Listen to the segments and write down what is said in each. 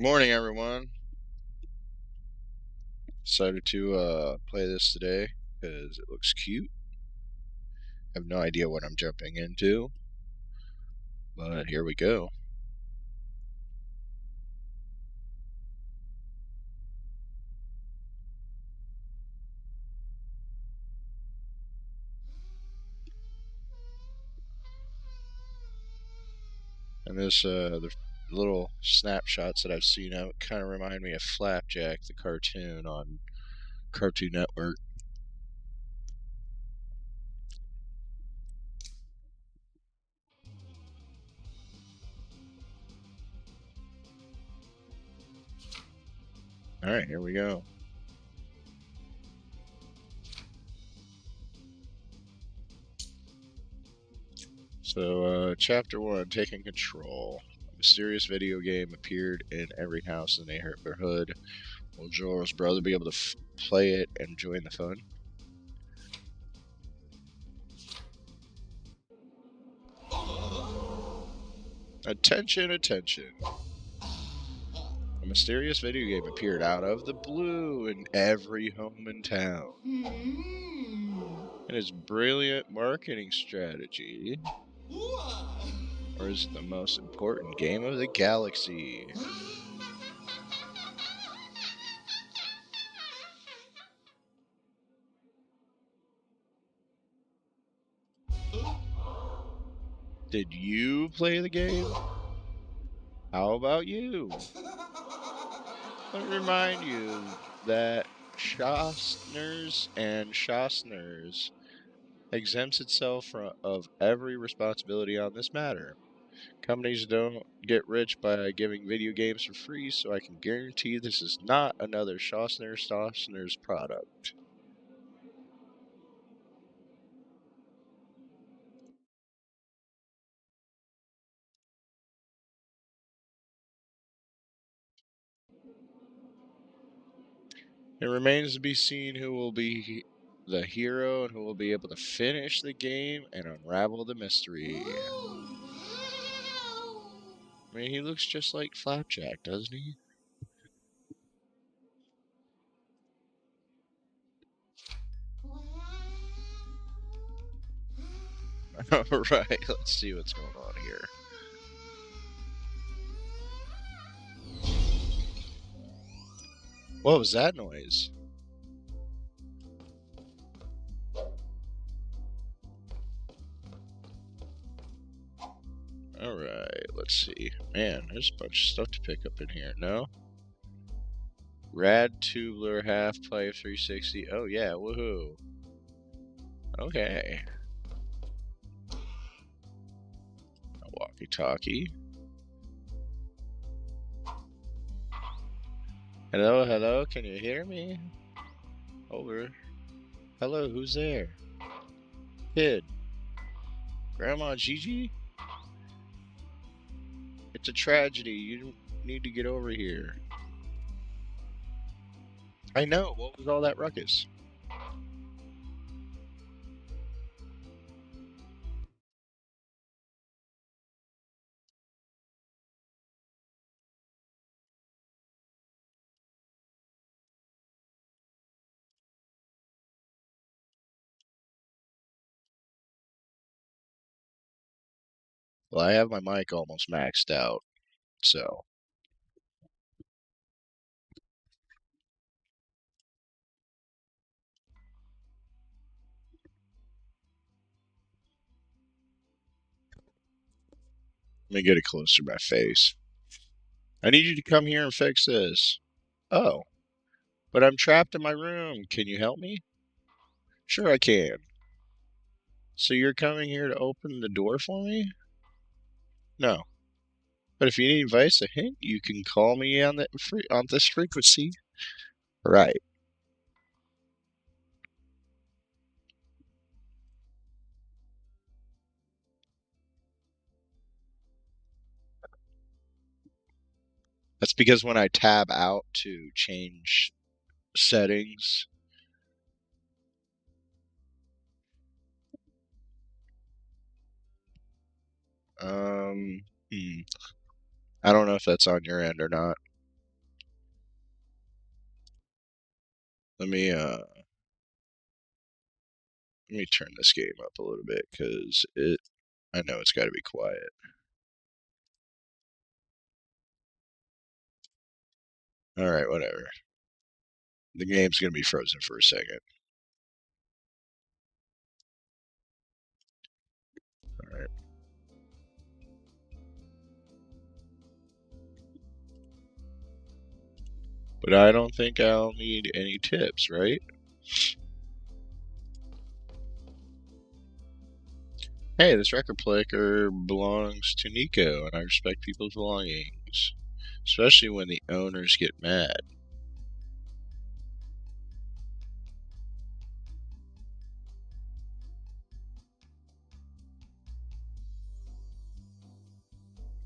Morning, everyone. Decided to play this today because it looks cute. I have no idea what I'm jumping into, but here we go. And the little snapshots that I've seen of it kind of remind me of Flapjack, the cartoon on Cartoon Network. All right, here we go. Chapter 1, Taking Control. A mysterious video game appeared in every house in the neighborhood. Will Jorel's brother be able to play it and join the fun? Attention, attention. A mysterious video game appeared out of the blue in every home in town. And its brilliant marketing strategy, or is it the most important game of the galaxy? Did you play the game? How about you? Let me remind you that Schostner's and Schostner's exempts itself of every responsibility on this matter. Companies don't get rich by giving video games for free, so I can guarantee this is not another Schostner's product. It remains to be seen who will be the hero and who will be able to finish the game and unravel the mystery. I mean, he looks just like Flapjack, doesn't he? Alright, let's see what's going on here. What was that noise? Alright, let's see. Man, there's a bunch of stuff to pick up in here. No? Rad tubular half pipe 360. Oh yeah, woohoo. Okay. A walkie talkie. Hello, hello, can you hear me? Over. Hello, who's there? Kid. Grandma Gigi? It's a tragedy. You need to get over here. I know. What was all that ruckus? Well, I have my mic almost maxed out, so let me get it closer to my face. I need you to come here and fix this. Oh, but I'm trapped in my room. Can you help me? Sure, I can. So you're coming here to open the door for me? No. But if you need advice, a hint, you can call me on this frequency. Right. That's because when I tab out to change settings, um, hmm, I don't know if that's on your end or not. Let me turn this game up a little bit because I know it's got to be quiet. All right, whatever. The game's gonna be frozen for a second. All right. But I don't think I'll need any tips, right? Hey, this record player belongs to Nico, and I respect people's belongings, especially when the owners get mad.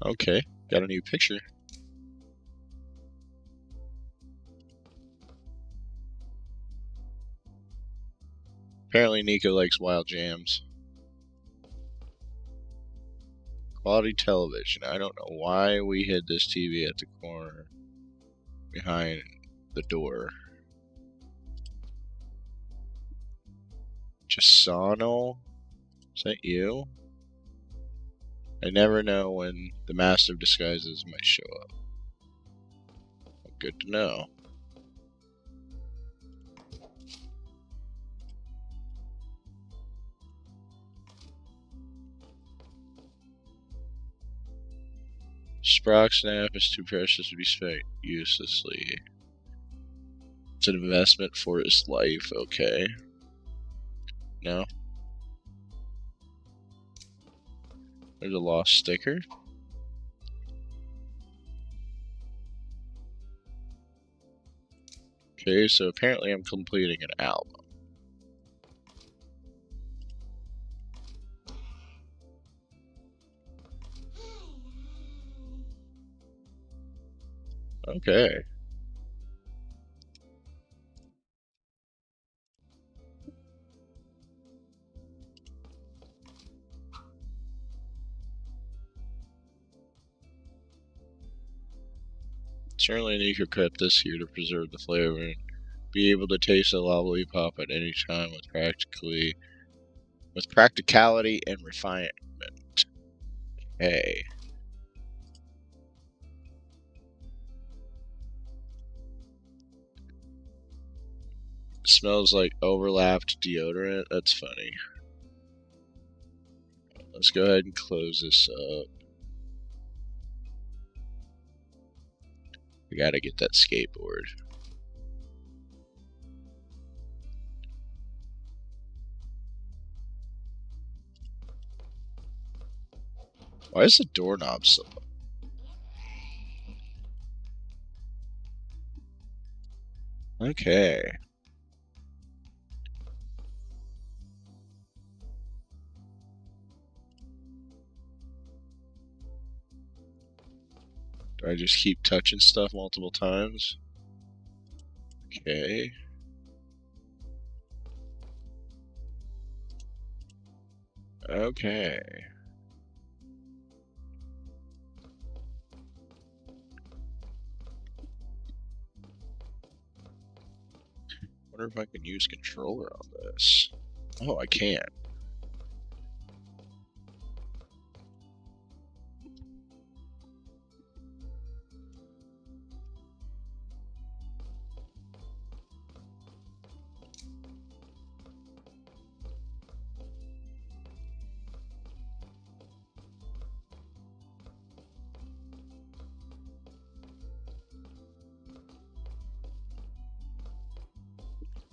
Okay, got a new picture. Apparently Nico likes wild jams. Quality television. I don't know why we hid this TV at the corner behind the door. Jasano? Is that you? I never know when the master of disguises might show up. Good to know. Sprock Snap is too precious to be spent uselessly. It's an investment for his life, okay. No? There's a lost sticker? Okay, so apparently I'm completing an album. Okay. Certainly Nico kept this here to preserve the flavor and be able to taste a lollipop at any time with practicality and refinement. Hey. It smells like overlapped deodorant. That's funny. Let's go ahead and close this up. We gotta get that skateboard. Why is the doorknob so low? Okay. Do I just keep touching stuff multiple times? Okay. Okay. Wonder if I can use controller on this. Oh, I can.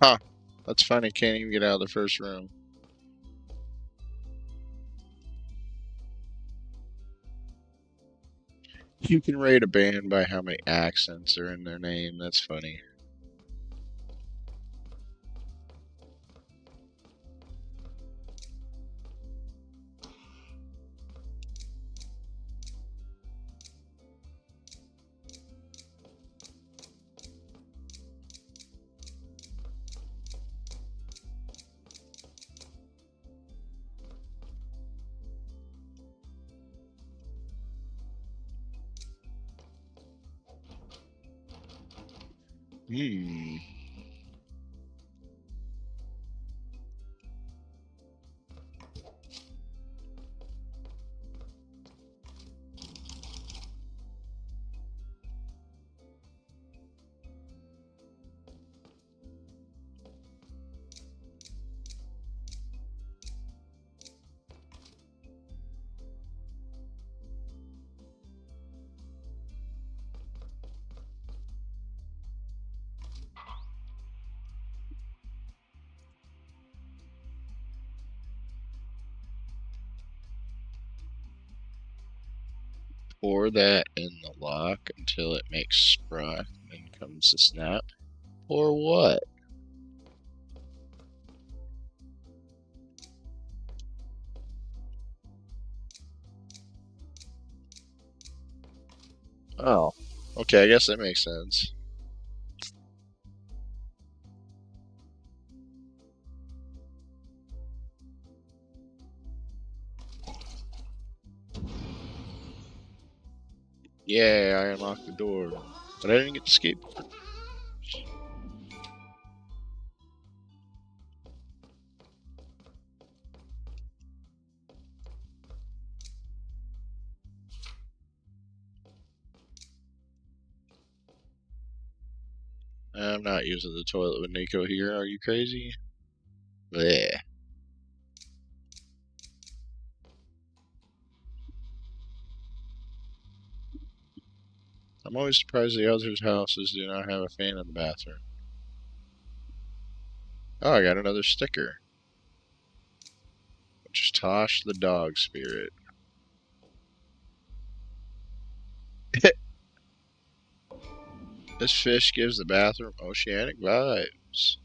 Huh. That's funny. Can't even get out of the first room. You can rate a band by how many accents are in their name. That's funny. Hmm. Pour that in the lock until it makes sprout and comes to snap. Or what? Oh. Okay, I guess that makes sense. Yay, I unlocked the door. But I didn't get the skateboard. I'm not using the toilet with Nico here. Are you crazy? Bleh. I'm always surprised the other houses do not have a fan in the bathroom. Oh, I got another sticker. Which is Tosh the dog spirit. This fish gives the bathroom oceanic vibes.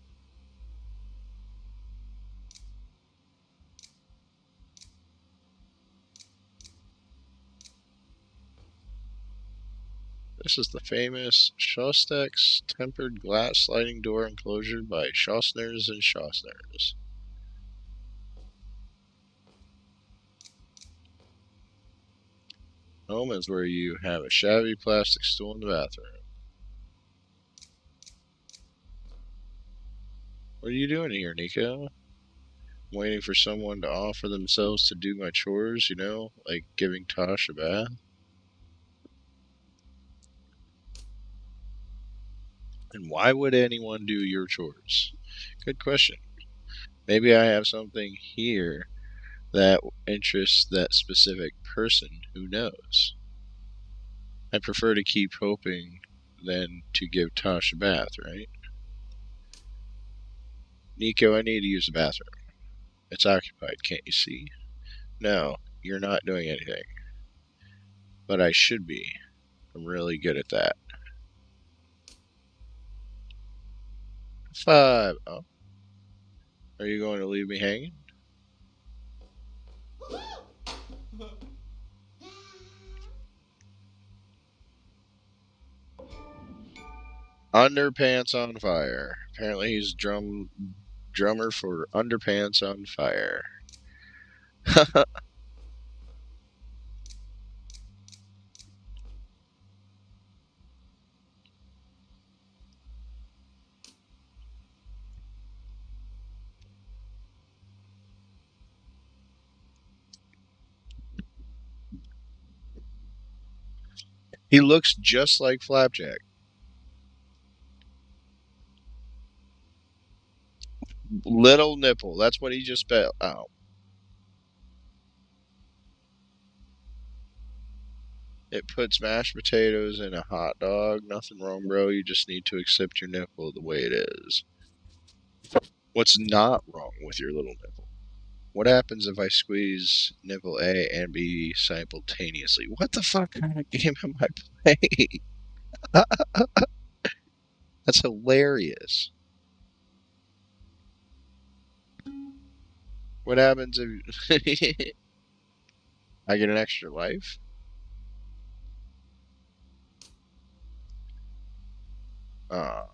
This is the famous Shostak's tempered glass sliding door enclosure by Schostners and Schostners. Home is where you have a shabby plastic stool in the bathroom. What are you doing here, Nico? I'm waiting for someone to offer themselves to do my chores, like giving Tosh a bath. And why would anyone do your chores? Good question. Maybe I have something here that interests that specific person. Who knows? I prefer to keep hoping than to give Tosh a bath, right? Nico, I need to use the bathroom. It's occupied, can't you see? No, you're not doing anything. But I should be. I'm really good at that. 5. Oh, are you going to leave me hanging? Underpants on fire. Apparently he's drummer for Underpants on Fire. He looks just like Flapjack. Little nipple. That's what he just spelled out. It puts mashed potatoes in a hot dog. Nothing wrong, bro. You just need to accept your nipple the way it is. What's not wrong with your little nipple? What happens if I squeeze nipple A and B simultaneously? What the fuck kind of game am I playing? That's hilarious. What happens if I get an extra life? Uh,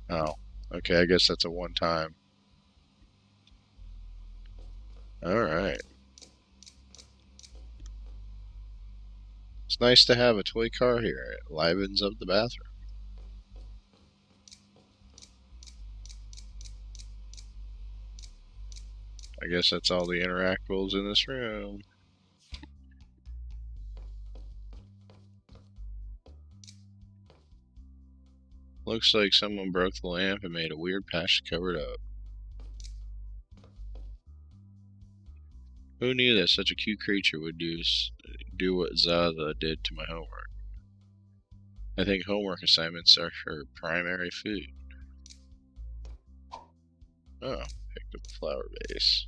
oh, okay. I guess that's a one time. All right. It's nice to have a toy car here. It livens up the bathroom. I guess that's all the interactables in this room. Looks like someone broke the lamp and made a weird patch to cover it up. Who knew that such a cute creature would do what Zaza did to my homework? I think homework assignments are her primary food. Oh, picked up a flower vase.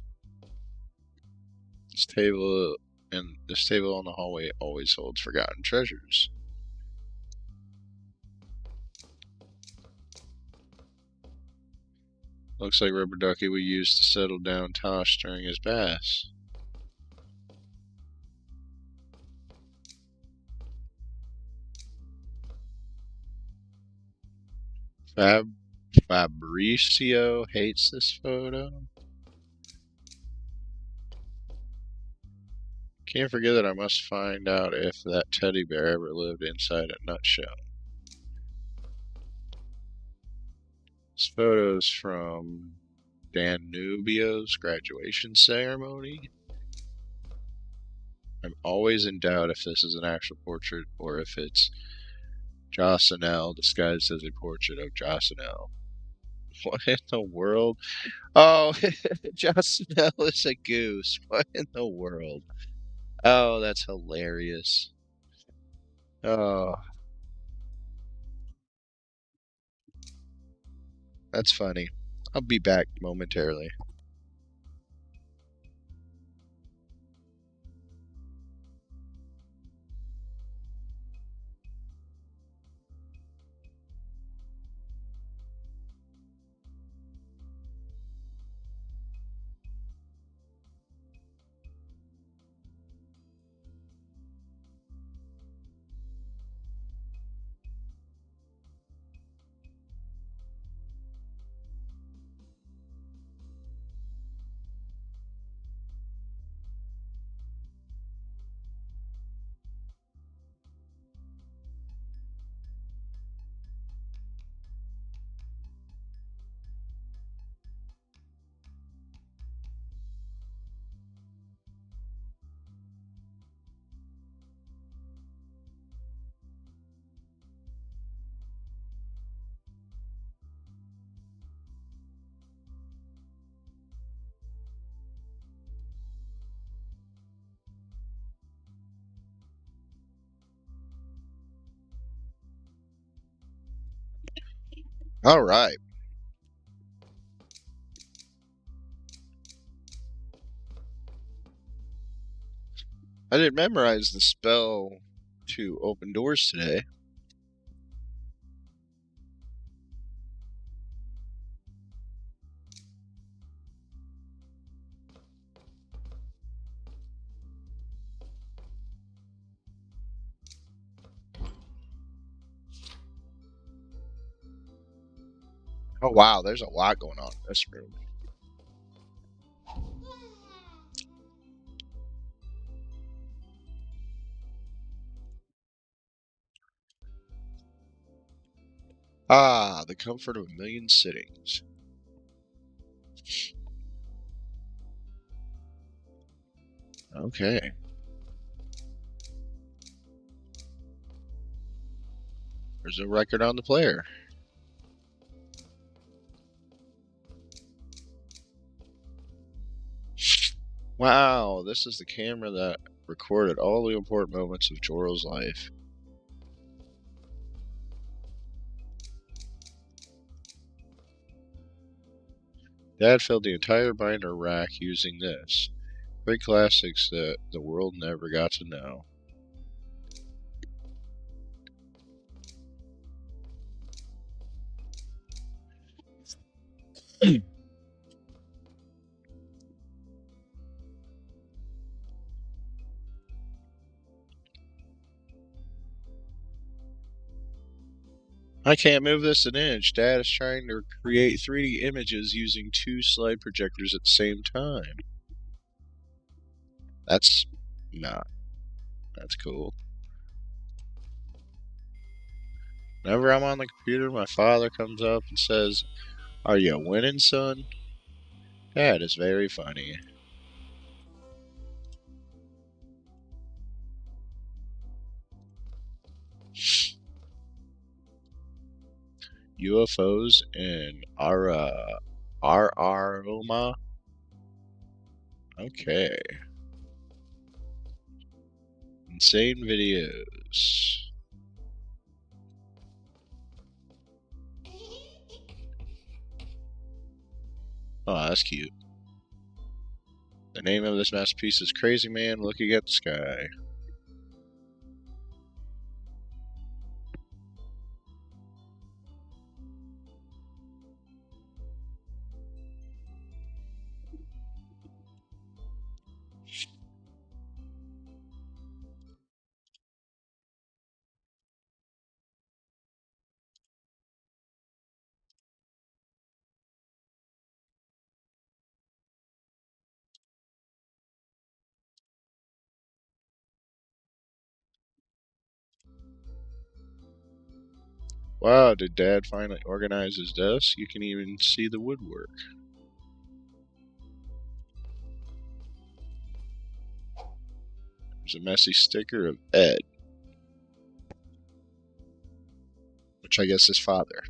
This table in the hallway always holds forgotten treasures. Looks like rubber ducky we used to settle down Tosh during his bath. Fabricio hates this photo. Can't forget that I must find out if that teddy bear ever lived inside a nutshell. This photo's from Danubio's graduation ceremony. I'm always in doubt if this is an actual portrait or if it's Jocelyn disguised as a portrait of Jocelyn. What in the world? Oh, Jocelyn is a goose. What in the world? Oh, that's hilarious. Oh, that's funny. I'll be back momentarily. All right. I didn't memorize the spell to open doors today. Oh, wow. There's a lot going on in this room. Ah, the comfort of a million sittings. Okay. There's a record on the player. Wow, this is the camera that recorded all the important moments of Jorel's life. Dad filled the entire binder rack using this. Great classics that the world never got to know. I can't move this an inch. Dad is trying to create 3D images using 2 slide projectors at the same time. That's not. That's cool. Whenever I'm on the computer, my father comes up and says, "Are you winning, son?" Dad is very funny. UFOs in Araroma. Okay. insane videos. Oh, that's cute. The name of this masterpiece is Crazy Man Looking at the Sky. Wow, did Dad finally organize his desk? You can even see the woodwork. There's a messy sticker of Ed, which I guess is father.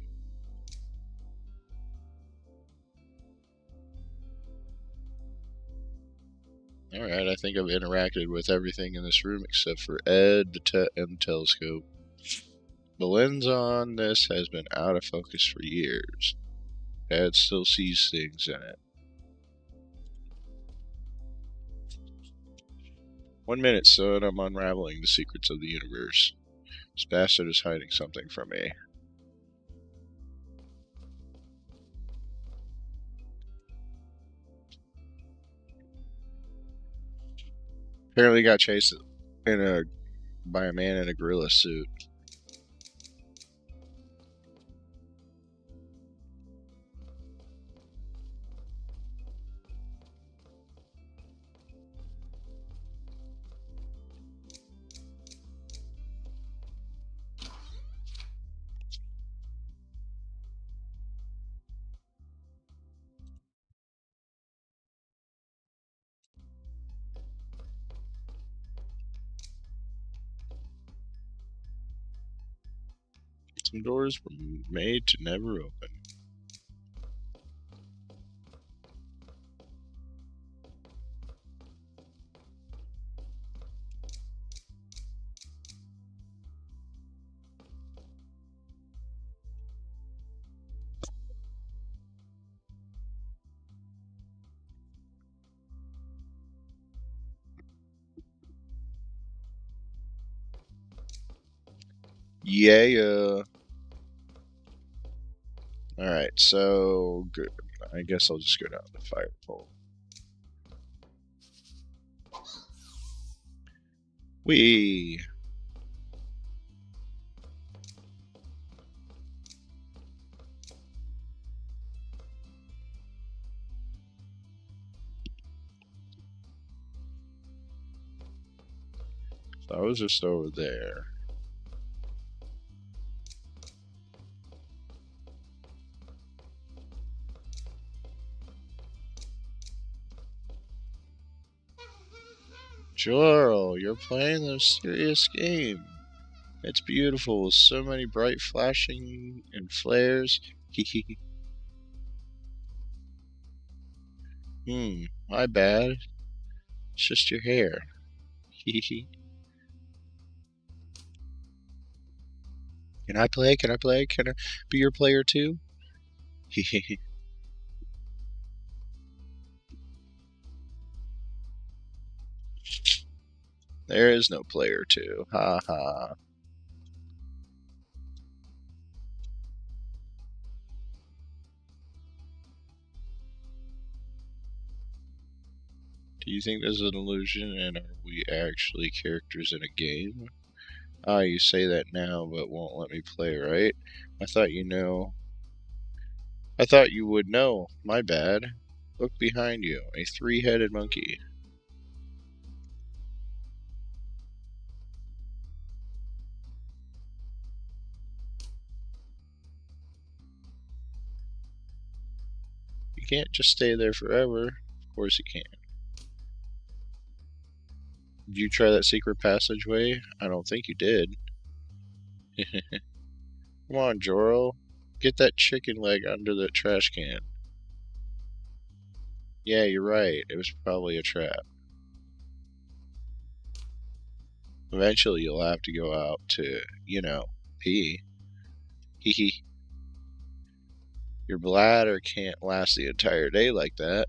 Alright, I think I've interacted with everything in this room except for Ed and the telescope. The lens on this has been out of focus for years. Dad still sees things in it. 1 minute, son, I'm unraveling the secrets of the universe. This bastard is hiding something from me. Apparently got chased by a man in a gorilla suit. Some doors were made to never open. Yeah. Alright, so good. I guess I'll just go down the fire pole. Whee! So I was just over there. Jorel, you're playing a serious game. It's beautiful with so many bright flashing and flares. Hehe. My bad. It's just your hair. Hehe. Can I play? Can I play? Can I be your player too? Hehe. There is no player two. Ha ha. Do you think this is an illusion and are we actually characters in a game? Ah, you say that now but won't let me play, right? I thought you know. I thought you would know. My bad. Look behind you. A three-headed monkey. You can't just stay there forever. Of course you can't. Did you try that secret passageway? I don't think you did. Come on, Jorel. Get that chicken leg under the trash can. Yeah, you're right. It was probably a trap. Eventually, you'll have to go out to, pee. Hee hee. Your bladder can't last the entire day like that.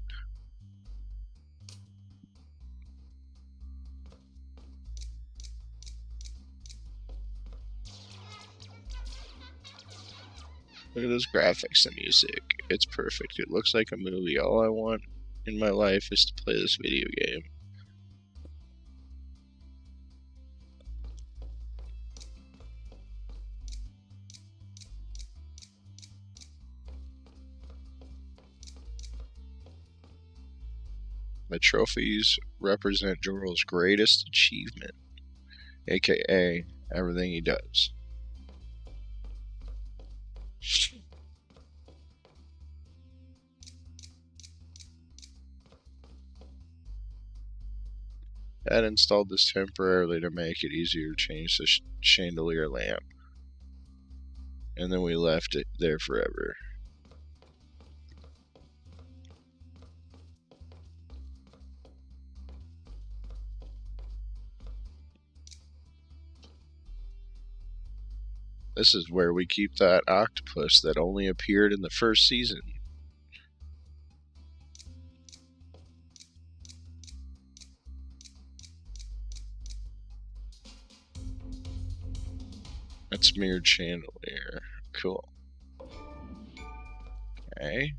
Look at those graphics and music. It's perfect. It looks like a movie. All I want in my life is to play this video game. The trophies represent Jorel's greatest achievement, aka everything he does. Dad installed this temporarily to make it easier to change the chandelier lamp. And then we left it there forever. This is where we keep that octopus that only appeared in the first season. That's mirrored chandelier. Cool. Okay.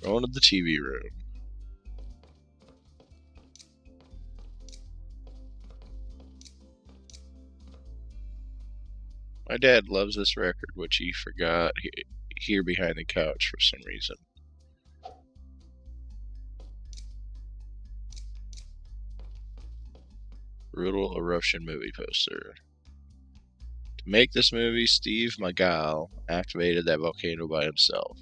Going to the TV room. My dad loves this record, which he forgot here behind the couch for some reason. Brutal eruption movie poster. To make this movie, Steve Magal activated that volcano by himself.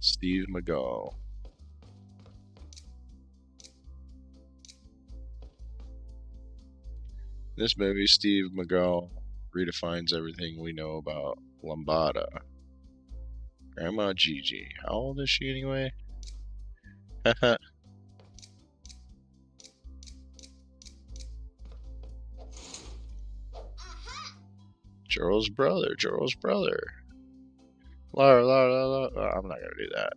Steve Magal. In this movie, Steve Magal redefines everything we know about lambada. Grandma Gigi. How old is she anyway? Haha. Jorel's brother. Lara. I'm not gonna do that.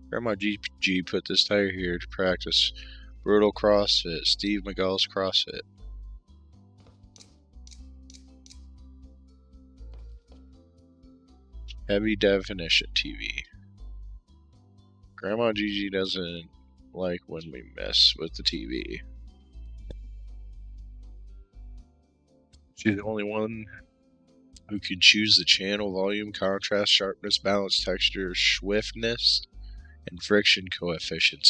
Grandma Gigi put this tire here to practice brutal CrossFit. Steve Magal's CrossFit. Heavy definition TV. Grandma Gigi doesn't like when we mess with the TV. She's the only one who can choose the channel, volume, contrast, sharpness, balance, texture, swiftness, and friction coefficient.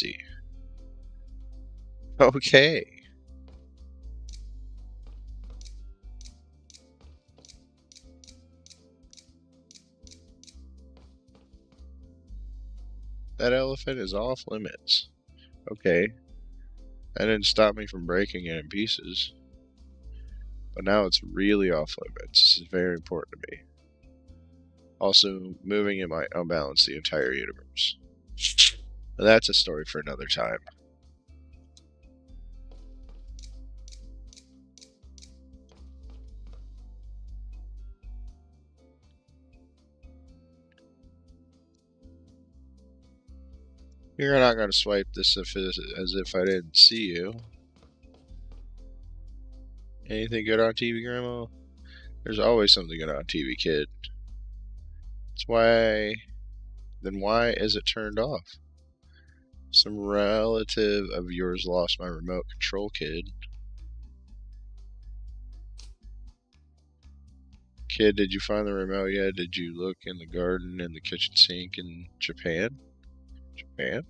Okay. That elephant is off limits. Okay. That didn't stop me from breaking it in pieces. But now it's really off limits. This is very important to me. Also, moving it might unbalance the entire universe. But that's a story for another time. You're not going to swipe this as if I didn't see you. Anything good on TV, Grandma? There's always something good on TV, kid. That's why... Then why is it turned off? Some relative of yours lost my remote control, kid. Kid, did you find the remote yet? Did you look in the garden and the kitchen sink in Japan? Japan?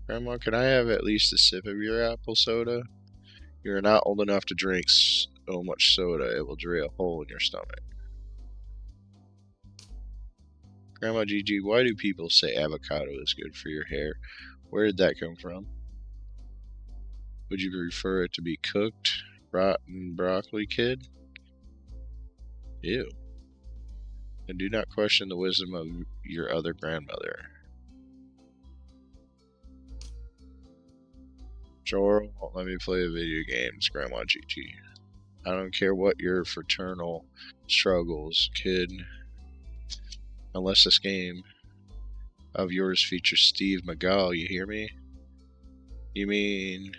Grandma, can I have at least a sip of your apple soda? You're not old enough to drink so much soda, it will drill a hole in your stomach. Grandma Gigi, why do people say avocado is good for your hair? Where did that come from? Would you prefer it to be cooked rotten broccoli kid? Ew. And do not question the wisdom of your other grandmother. Jorel won't let me play video games, Grandma GT. I don't care what your fraternal struggles, kid. Unless this game of yours features Steve McGall, you hear me? Do you mean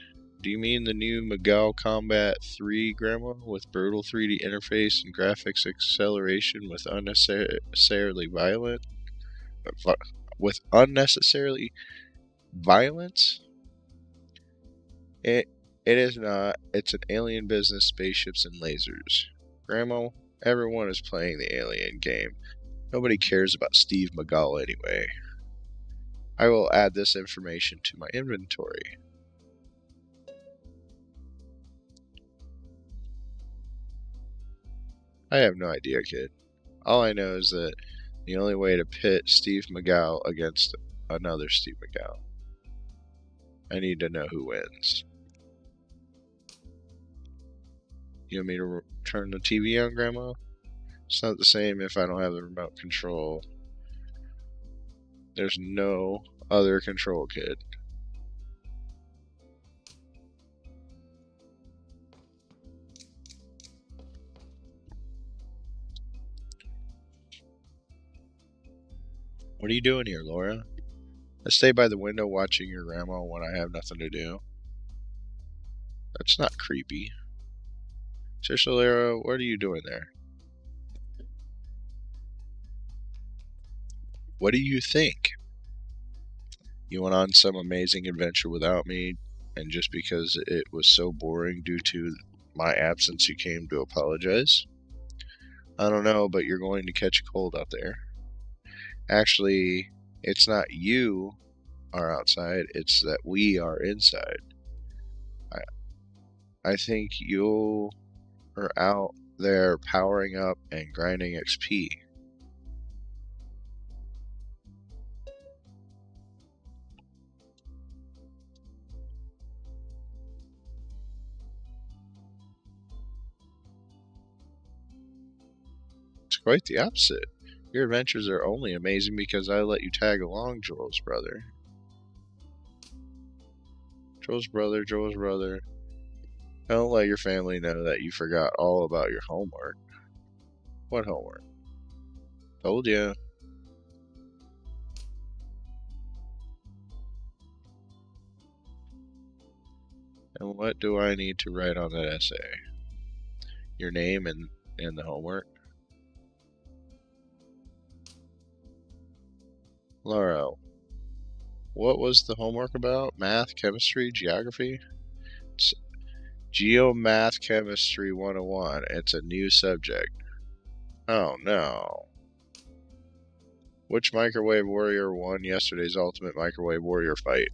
the new McGall Combat 3, Grandma, with brutal 3D interface and graphics acceleration with unnecessarily violence? It is not. It's an alien business, spaceships, and lasers. Grandma, everyone is playing the alien game. Nobody cares about Steve McGall anyway. I will add this information to my inventory. I have no idea, kid. All I know is that the only way to pit Steve McGall against another Steve McGall, I need to know who wins. You want me to turn the TV on, Grandma? It's not the same if I don't have the remote control. There's no other control, kid. What are you doing here, Laura? I stay by the window watching your grandma when I have nothing to do. That's not creepy. Seriously, Laura, what are you doing there? What do you think? You went on some amazing adventure without me, and just because it was so boring due to my absence, you came to apologize? I don't know, but you're going to catch a cold out there. Actually, it's not you are outside, it's that we are inside. I think you are out there powering up and grinding XP. It's quite the opposite. Your adventures are only amazing because I let you tag along, Jorel's brother. Jorel's brother. Don't let your family know that you forgot all about your homework. What homework? Told you. And what do I need to write on that essay? Your name and the homework? Laura, what was the homework about? Math, chemistry, geography? It's Geomath Chemistry 101. It's a new subject. Oh no. Which microwave warrior won yesterday's ultimate microwave warrior fight?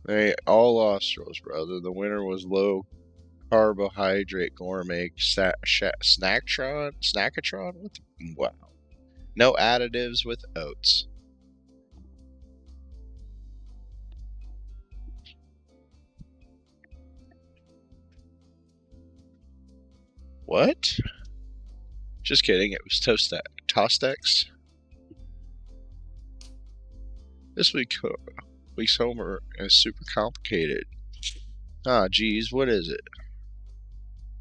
They all lost, Rose brother. The winner was low carbohydrate gourmet snackatron with wow. No additives with oats. What? Just kidding. It was Tostex. This week's homework is super complicated. Ah, geez, what is it?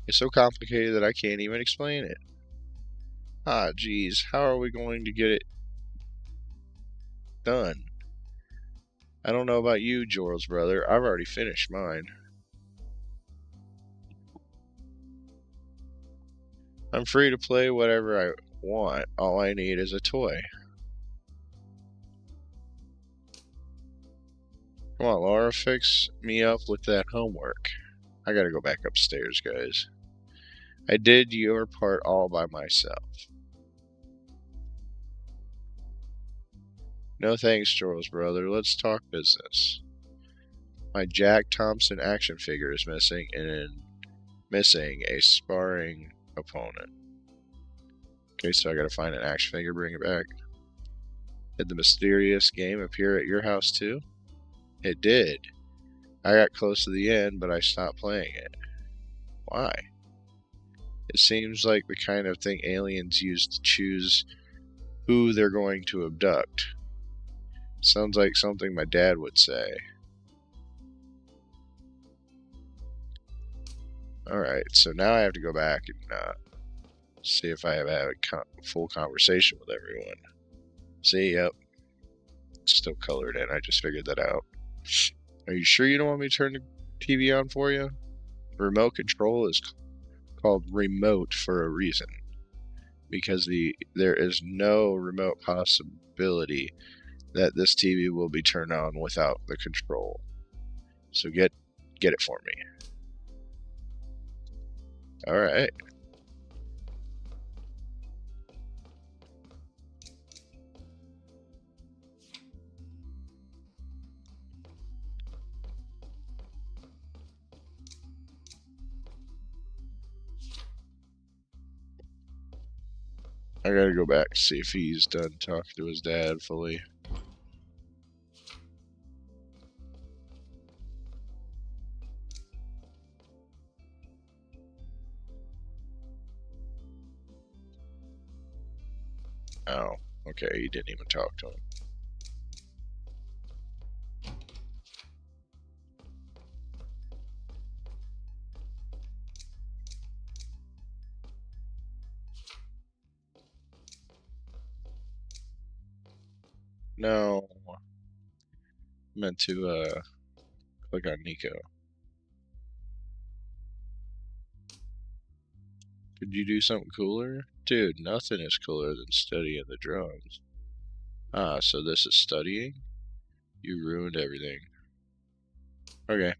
It's so complicated that I can't even explain it. Ah, geez, how are we going to get it done? I don't know about you, Jorel's brother. I've already finished mine. I'm free to play whatever I want. All I need is a toy. Come on, Laura, fix me up with that homework. I gotta go back upstairs, guys. I did your part all by myself. No thanks, Jorel's brother. Let's talk business. My Jack Thompson action figure is missing, and missing a sparring opponent. Okay, so I gotta find an action figure, bring it back. Did the mysterious game appear at your house too? It did. I got close to the end, but I stopped playing it. Why? It seems like the kind of thing aliens use to choose who they're going to abduct. Sounds like something my dad would say. Alright, so now I have to go back and see if I have had a full conversation with everyone. See, yep. It's still colored in. I just figured that out. Are you sure you don't want me to turn the TV on for you? Remote control is called remote for a reason. Because there is no remote possibility that this TV will be turned on without the control. So get it for me. Alright. I gotta go back to see if he's done talking to his dad fully. Oh, okay, he didn't even talk to him. No. I meant to click on Nico. Could you do something cooler? Dude, nothing is cooler than studying the drums. Ah, so this is studying? You ruined everything. Okay.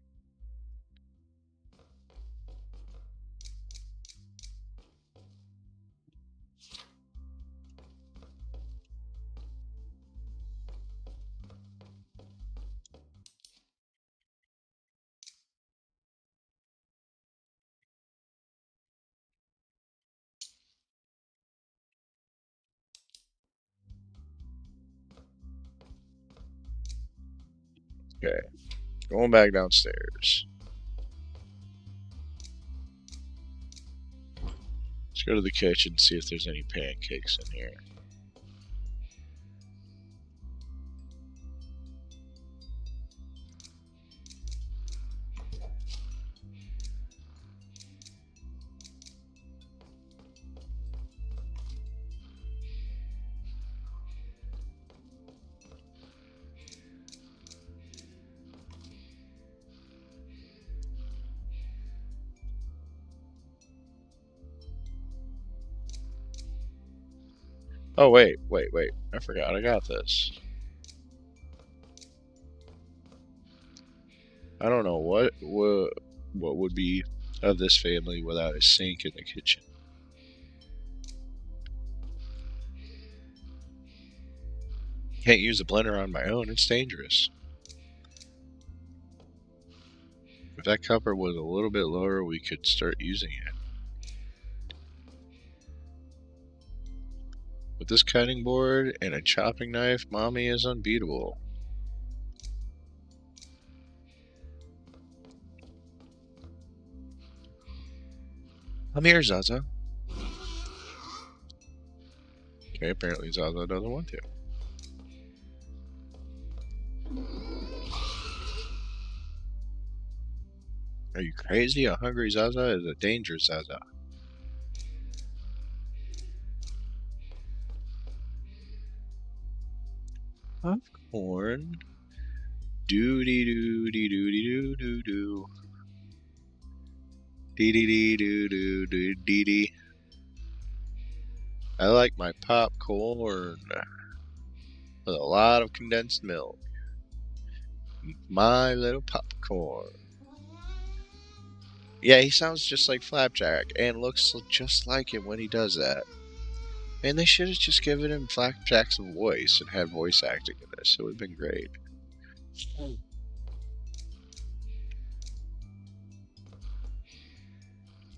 Okay. Going back downstairs. Let's go to the kitchen and see if there's any pancakes in here. Oh, wait. I forgot I got this. I don't know what would be of this family without a sink in the kitchen. Can't use a blender on my own, it's dangerous. If that copper was a little bit lower, we could start using it. With this cutting board and a chopping knife, Mommy is unbeatable. Come here, Zaza. Okay, apparently Zaza doesn't want to. Are you crazy? A hungry Zaza is a dangerous Zaza. Popcorn. Doody doody doody doo doo doo. Dee dee dee doo doo doo dee dee. I like my popcorn with a lot of condensed milk. My little popcorn. Yeah, he sounds just like Flapjack and looks just like him when he does that. And they should have just given him Flapjack's voice and had voice acting in this. It would have been great.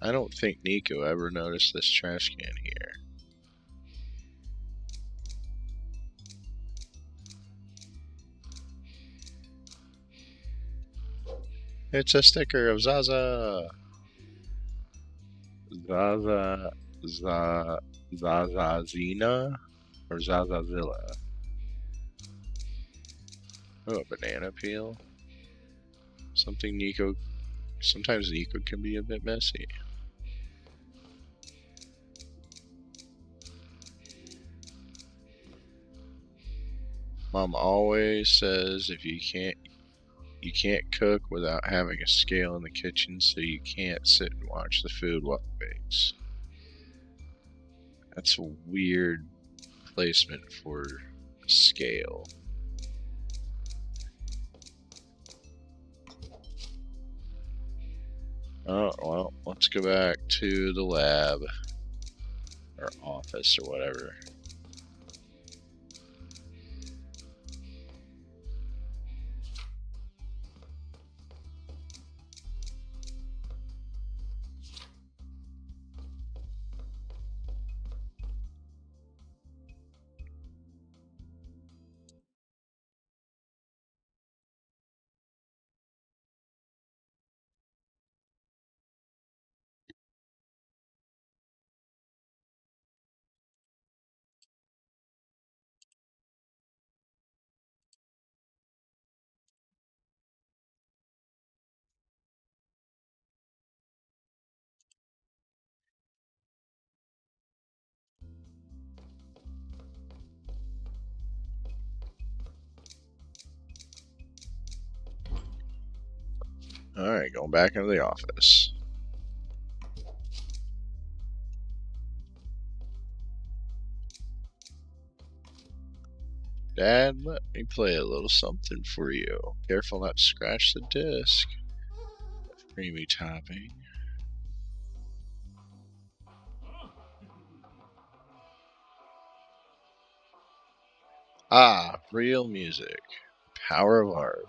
I don't think Nico ever noticed this trash can here. It's a sticker of Zaza. Zaza. Zazazina? Or Zazazilla? Oh, a banana peel. Something Nico. Sometimes Nico can be a bit messy. Mom always says if you can't cook without having a scale in the kitchen, so you can't sit and watch the food while it bakes. That's a weird placement for a scale. Oh, well, let's go back to the lab or office or whatever. Alright, going back into the office. Dad, let me play a little something for you. Careful not to scratch the disc. Creamy topping. Ah, real music. Power of art.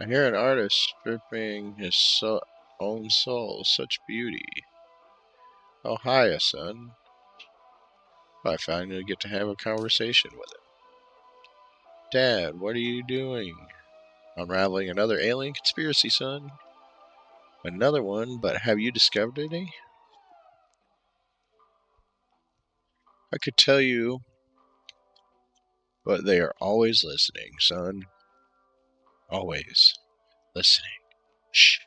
I hear an artist stripping his own soul. Such beauty. Oh, hiya, son. I finally get to have a conversation with him. Dad, what are you doing? Unraveling another alien conspiracy, son. Another one, but have you discovered any? I could tell you, but they are always listening, son. Always listening. Shh.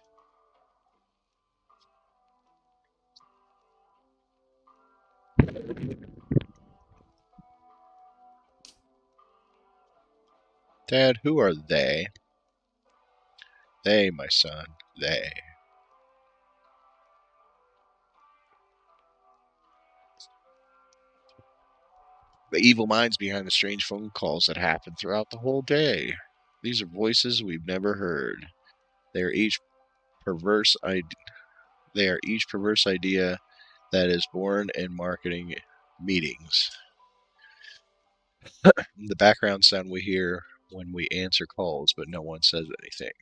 Dad, who are they? They, my son. They. The evil minds behind the strange phone calls that happen throughout the whole day. These are voices we've never heard. They are each perverse they are each perverse idea that is born in marketing meetings. The background sound we hear when we answer calls, but no one says anything.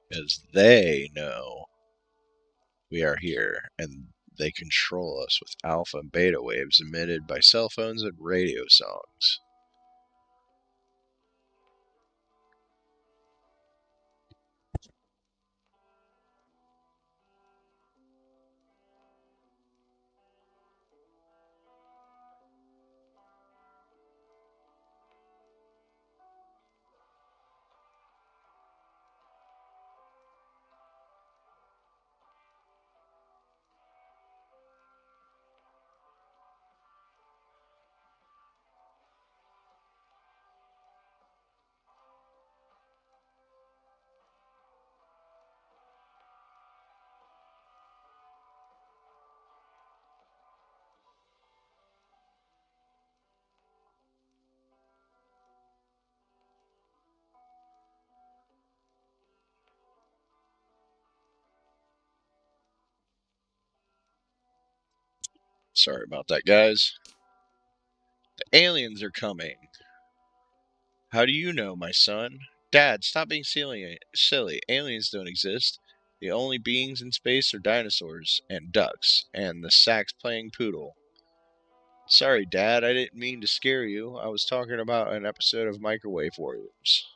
Because they know we are here, and they control us with alpha and beta waves emitted by cell phones and radio songs. Sorry about that, guys. The aliens are coming. How do you know, my son? Dad, stop being silly. Aliens don't exist. The only beings in space are dinosaurs and ducks and the sax playing poodle. Sorry, Dad, I didn't mean to scare you. I was talking about an episode of Microwave Warriors.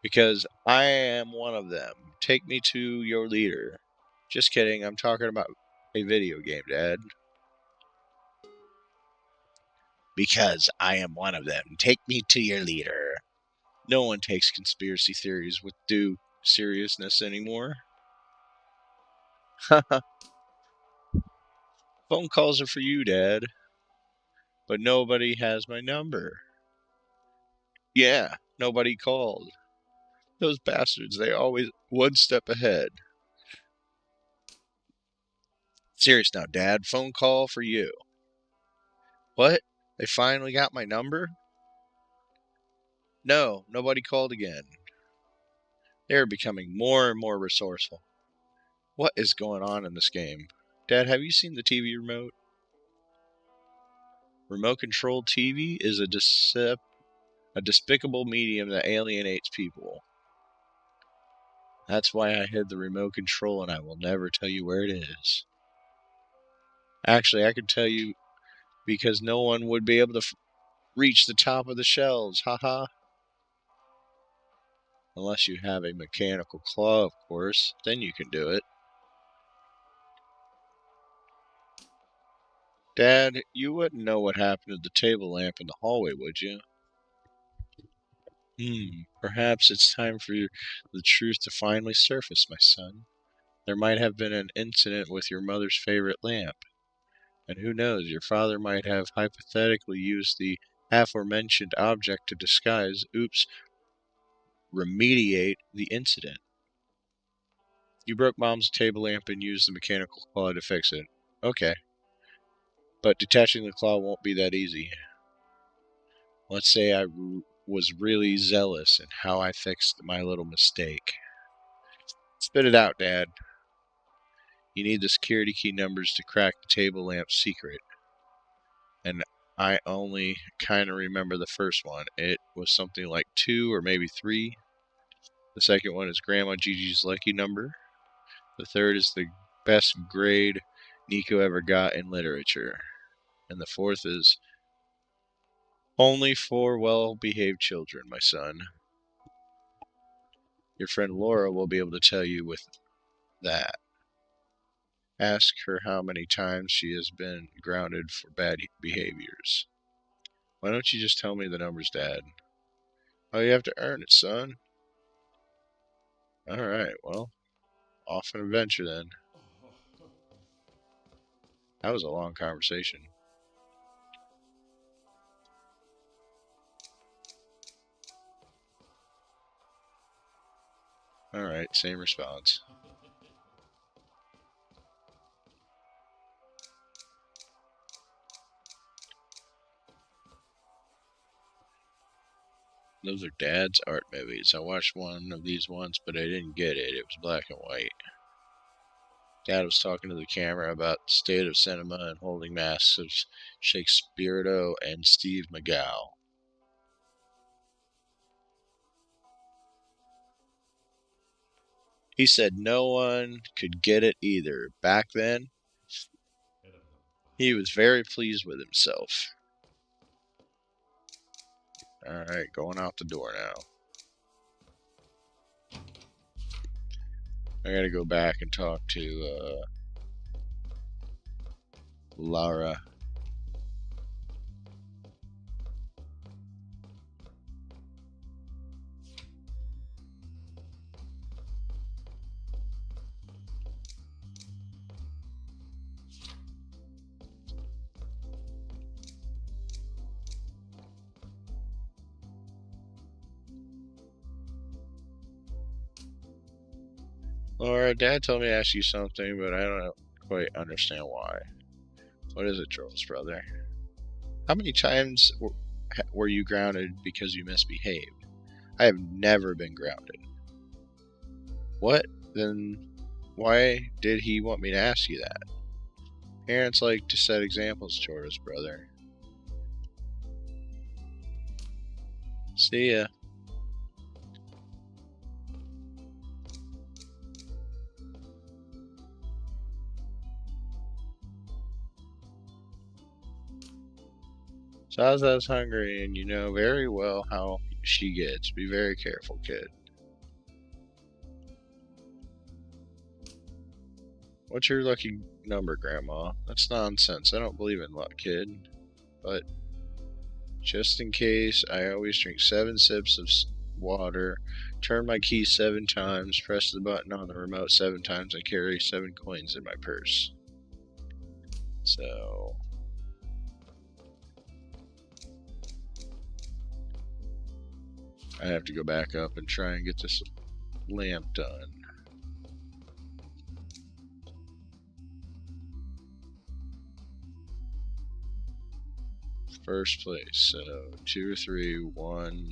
Because I am one of them. Take me to your leader. Just kidding, I'm talking about a video game, Dad. Because I am one of them. Take me to your leader. No one takes conspiracy theories with due seriousness anymore. Phone calls are for you, Dad. But nobody has my number. Yeah, nobody called. Those bastards, they always one step ahead. Serious now, Dad. Phone call for you. What? They finally got my number? No, nobody called again. They're becoming more and more resourceful. What is going on in this game? Dad, have you seen the TV remote? Remote controlled TV is a despicable medium that alienates people. That's why I hid the remote control and I will never tell you where it is. Actually, I could tell you because no one would be able to reach the top of the shelves. Haha. Unless you have a mechanical claw, of course. Then you can do it. Dad, you wouldn't know what happened to the table lamp in the hallway, would you? Perhaps it's time for the truth to finally surface, my son. There might have been an incident with your mother's favorite lamp. And who knows, your father might have hypothetically used the aforementioned object to remediate the incident. You broke Mom's table lamp and used the mechanical claw to fix it. Okay. But detaching the claw won't be that easy. Let's say I was really zealous in how I fixed my little mistake. Spit it out, Dad. You need the security key numbers to crack the table lamp's secret. And I only kind of remember the first one. It was something like 2 or maybe 3. The second one is Grandma Gigi's lucky number. The third is the best grade Nico ever got in literature. And the fourth is only for well-behaved children, my son. Your friend Laura will be able to tell you with that. Ask her how many times she has been grounded for bad behaviors. Why don't you just tell me the numbers, Dad? Oh, you have to earn it, son. Alright, well, off an adventure then. That was a long conversation. Alright, same response. Those are Dad's art movies. I watched one of these once, but I didn't get it. It was black and white. Dad was talking to the camera about the state of cinema and holding masks of Shakespeare and Steve McGowan. He said no one could get it either. Back then, he was very pleased with himself. Alright, going out the door now. I gotta go back and talk to Laura. Laura, Dad told me to ask you something, but I don't quite understand why. What is it, Jorel's brother? How many times were you grounded because you misbehaved? I have never been grounded. What? Then why did he want me to ask you that? Parents like to set examples for us, brother. See ya. Zaza's hungry, and you know very well how she gets. Be very careful, kid. What's your lucky number, Grandma? That's nonsense. I don't believe in luck, kid. But just in case, I always drink 7 sips of water, turn my key 7 times, press the button on the remote 7 times, and carry 7 coins in my purse. So I have to go back up and try and get this lamp done. First place, so 2 or 3, 1.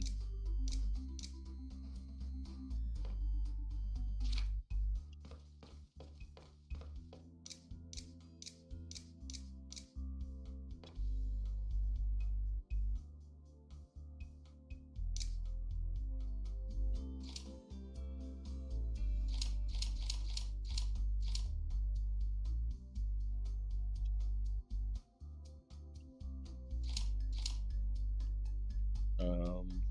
Um,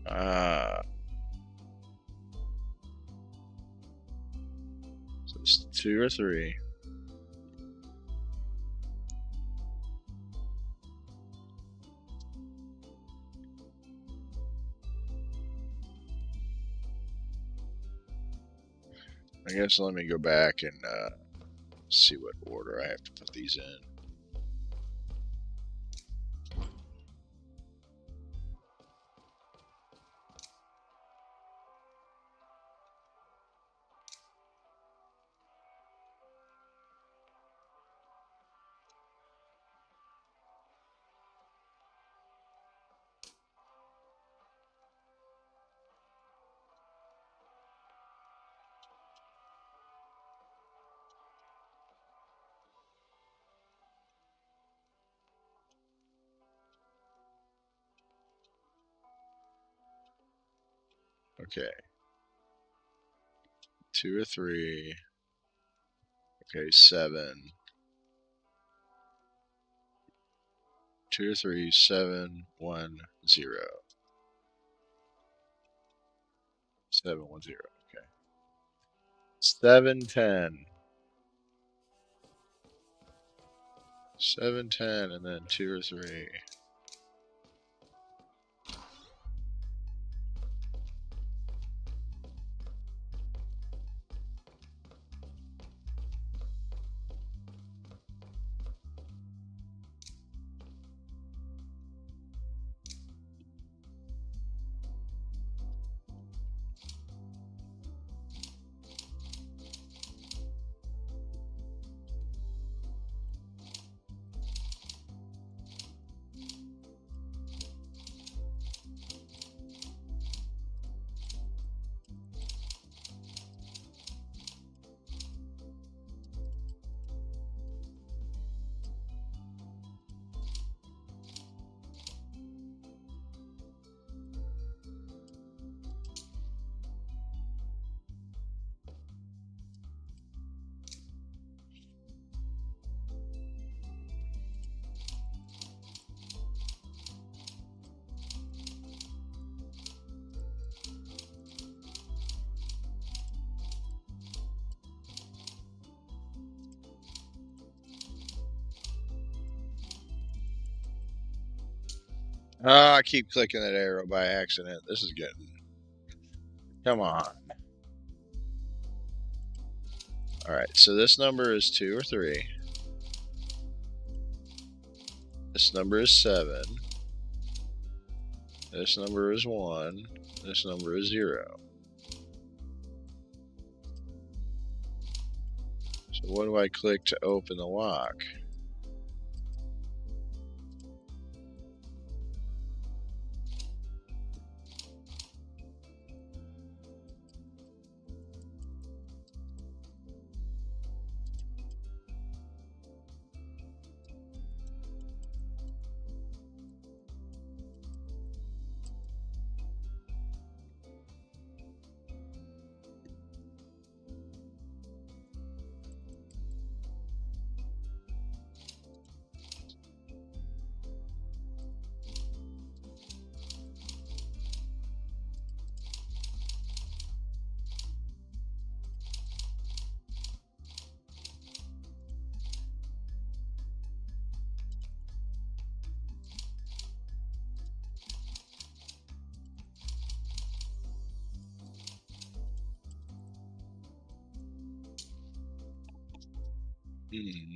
ah, so it's 2 or 3. I guess let me go back and see what order I have to put these in. Okay. 2 or 3. Okay, 7. 2 or 3, 7, 1, 0. 7, 1, 0. Okay. 7, 10. 7, 10, and then 2 or 3. Oh, I keep clicking that arrow by accident. This is getting... Come on. Alright, so this number is 2 or 3. This number is 7. This number is 1. This number is 0. So what do I click to open the lock? Hmm.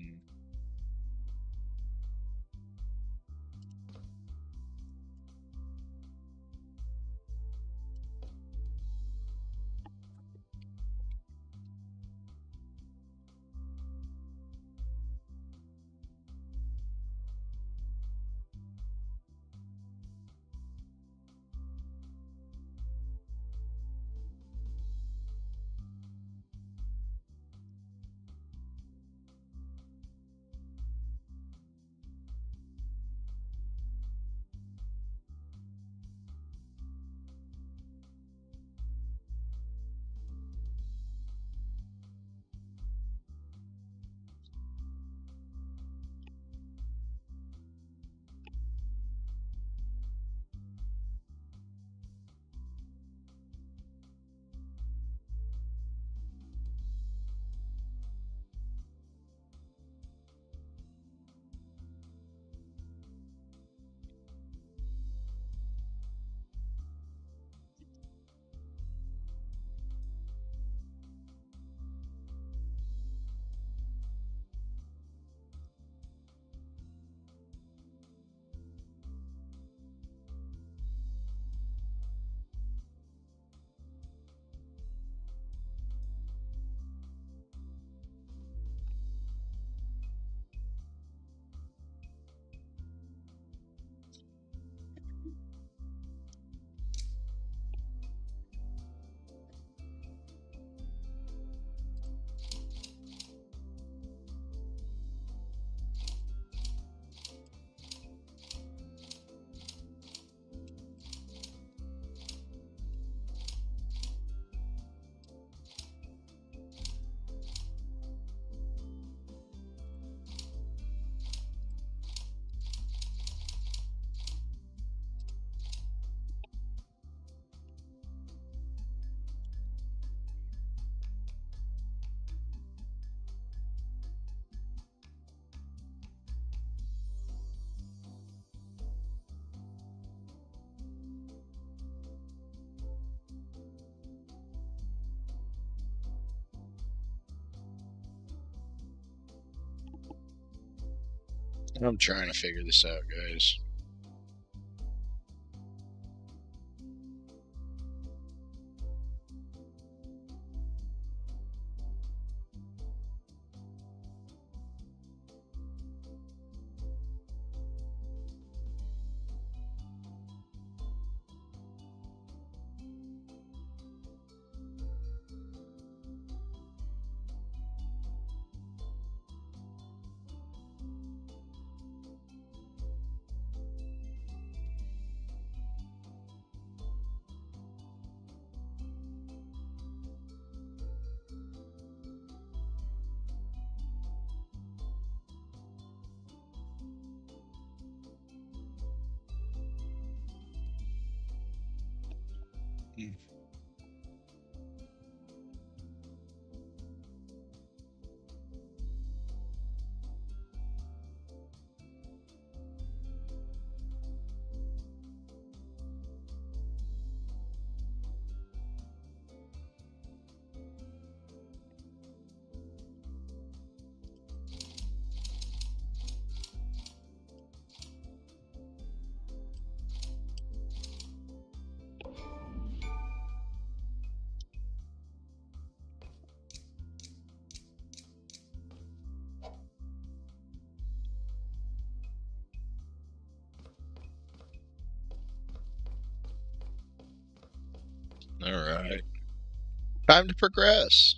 I'm trying to figure this out, guys. Hmm. Alright. Time to progress.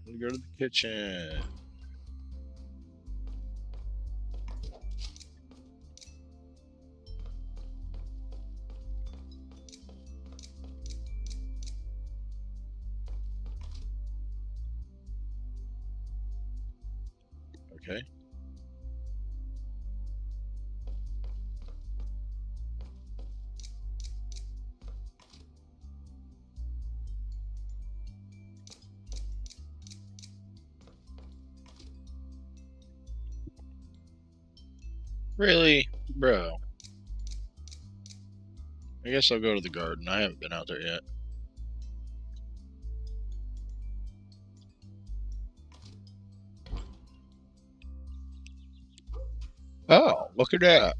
We go to the kitchen. Okay. Really? Bro. I guess I'll go to the garden. I haven't been out there yet. Oh, look at that.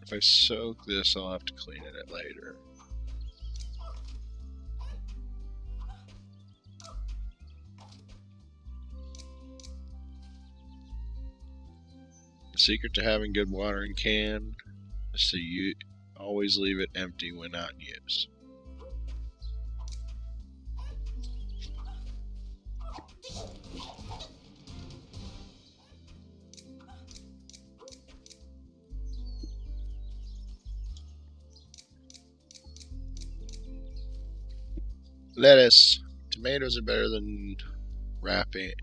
If I soak this, I'll have to clean it later. The secret to having good watering can is to you always leave it empty when not in use. Lettuce. Tomatoes are better than wrapping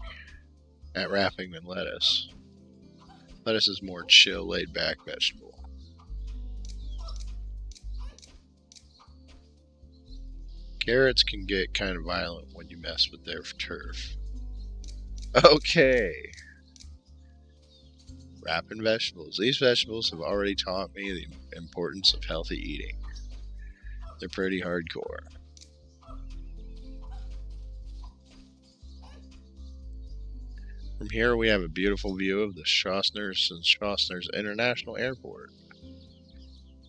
than lettuce. Lettuce is more chill, laid back vegetable. Carrots can get kind of violent when you mess with their turf. Okay. Wrapping vegetables. These vegetables have already taught me the importance of healthy eating. They're pretty hardcore. From here, we have a beautiful view of the Schossner's International Airport.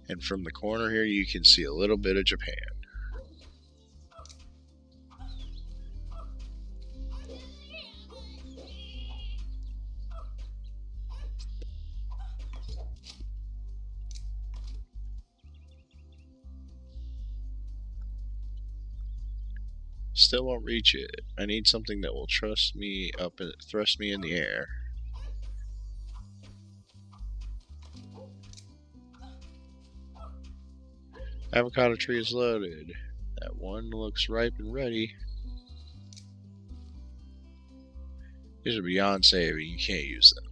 And from the corner here, you can see a little bit of Japan. Still won't reach it. I need something that will thrust me in the air. Avocado tree is loaded. That one looks ripe and ready. These are beyond saving. You can't use them.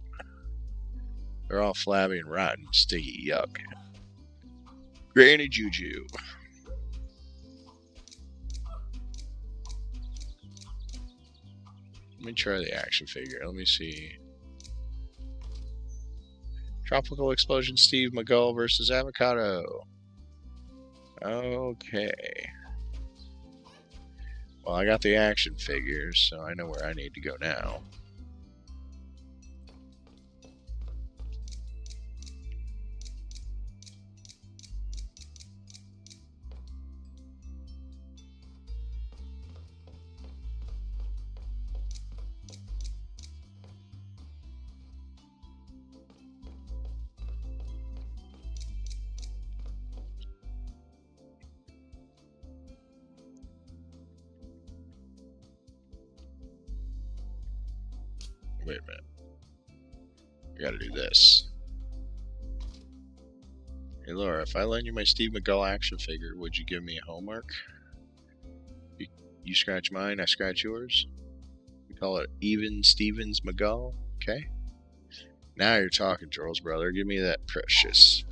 They're all flabby and rotten, sticky, yuck. Granny Juju. Let me try the action figure. Let me see. Tropical Explosion Steve McGull versus Avocado. Okay. Well, I got the action figures, so I know where I need to go now. Wait a minute. I gotta do this. Hey Laura, if I lend you my Steve McGull action figure, would you give me a homework? You scratch mine, I scratch yours. We call it even Stevens McGull, okay? Now you're talking, Jorel's brother. Give me that precious.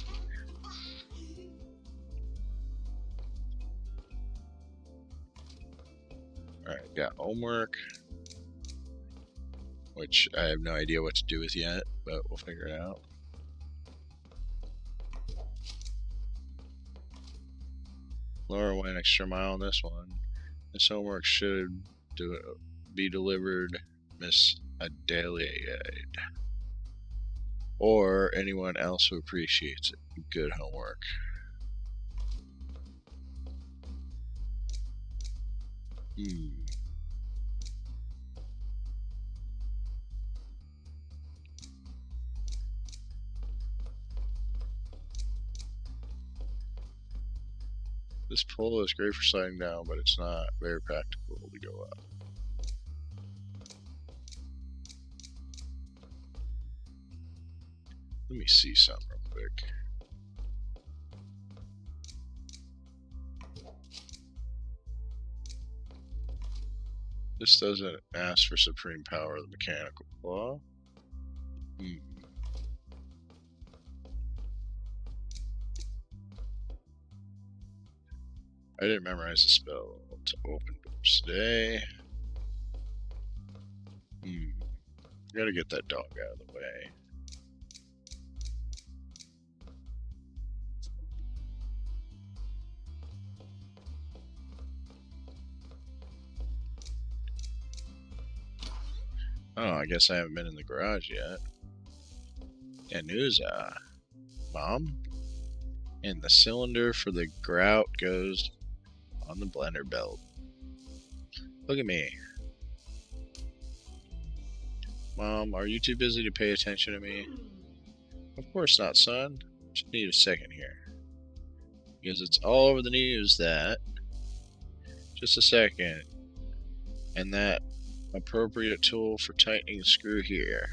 Alright, got homework, which I have no idea what to do with yet, but we'll figure it out. Laura went extra mile on this one. This homework should be delivered, Miss Adelaide. or anyone else who appreciates it. Good homework. This pole is great for sliding down, but it's not very practical to go up. Let me see something real quick. This doesn't ask for supreme power of the mechanical claw. I didn't memorize the spell to open doors today. Gotta get that dog out of the way. Oh, I guess I haven't been in the garage yet. And news, Mom? And the cylinder for the grout goes on the blender belt. Look at me. Mom, are you too busy to pay attention to me? Of course not, son. Just need a second here. Because it's all over the news that... Just a second. And that appropriate tool for tightening the screw here.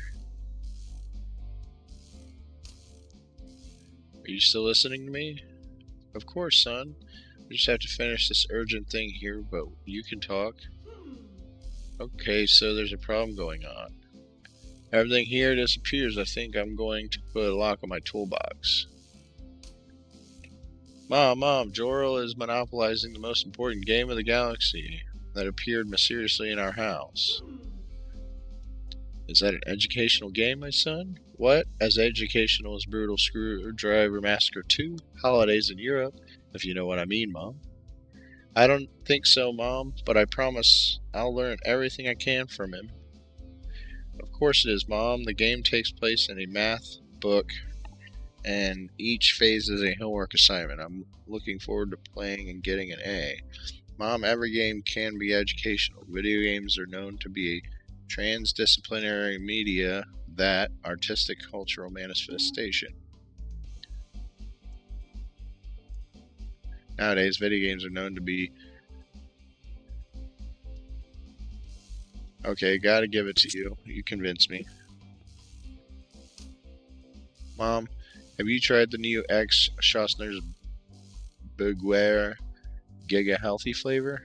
Are you still listening to me? Of course, son. We just have to finish this urgent thing here, but you can talk. Okay, so there's a problem going on. Everything here disappears. I think I'm going to put a lock on my toolbox. Mom, Jorel is monopolizing the most important game of the galaxy that appeared mysteriously in our house. Is that an educational game, my son? What? As educational as Brutal Screwdriver Massacre 2? Holidays in Europe, if you know what I mean, Mom. I don't think so, Mom, but I promise I'll learn everything I can from him. Of course it is, Mom. The game takes place in a math book, and each phase is a homework assignment. I'm looking forward to playing and getting an A. Mom, every game can be educational. Video games are known to be a transdisciplinary media that artistic cultural manifestation. Nowadays, video games are known to be... Okay, gotta give it to you. You convinced me. Mom, have you tried the new X Schossner's Bugware Giga Healthy flavor?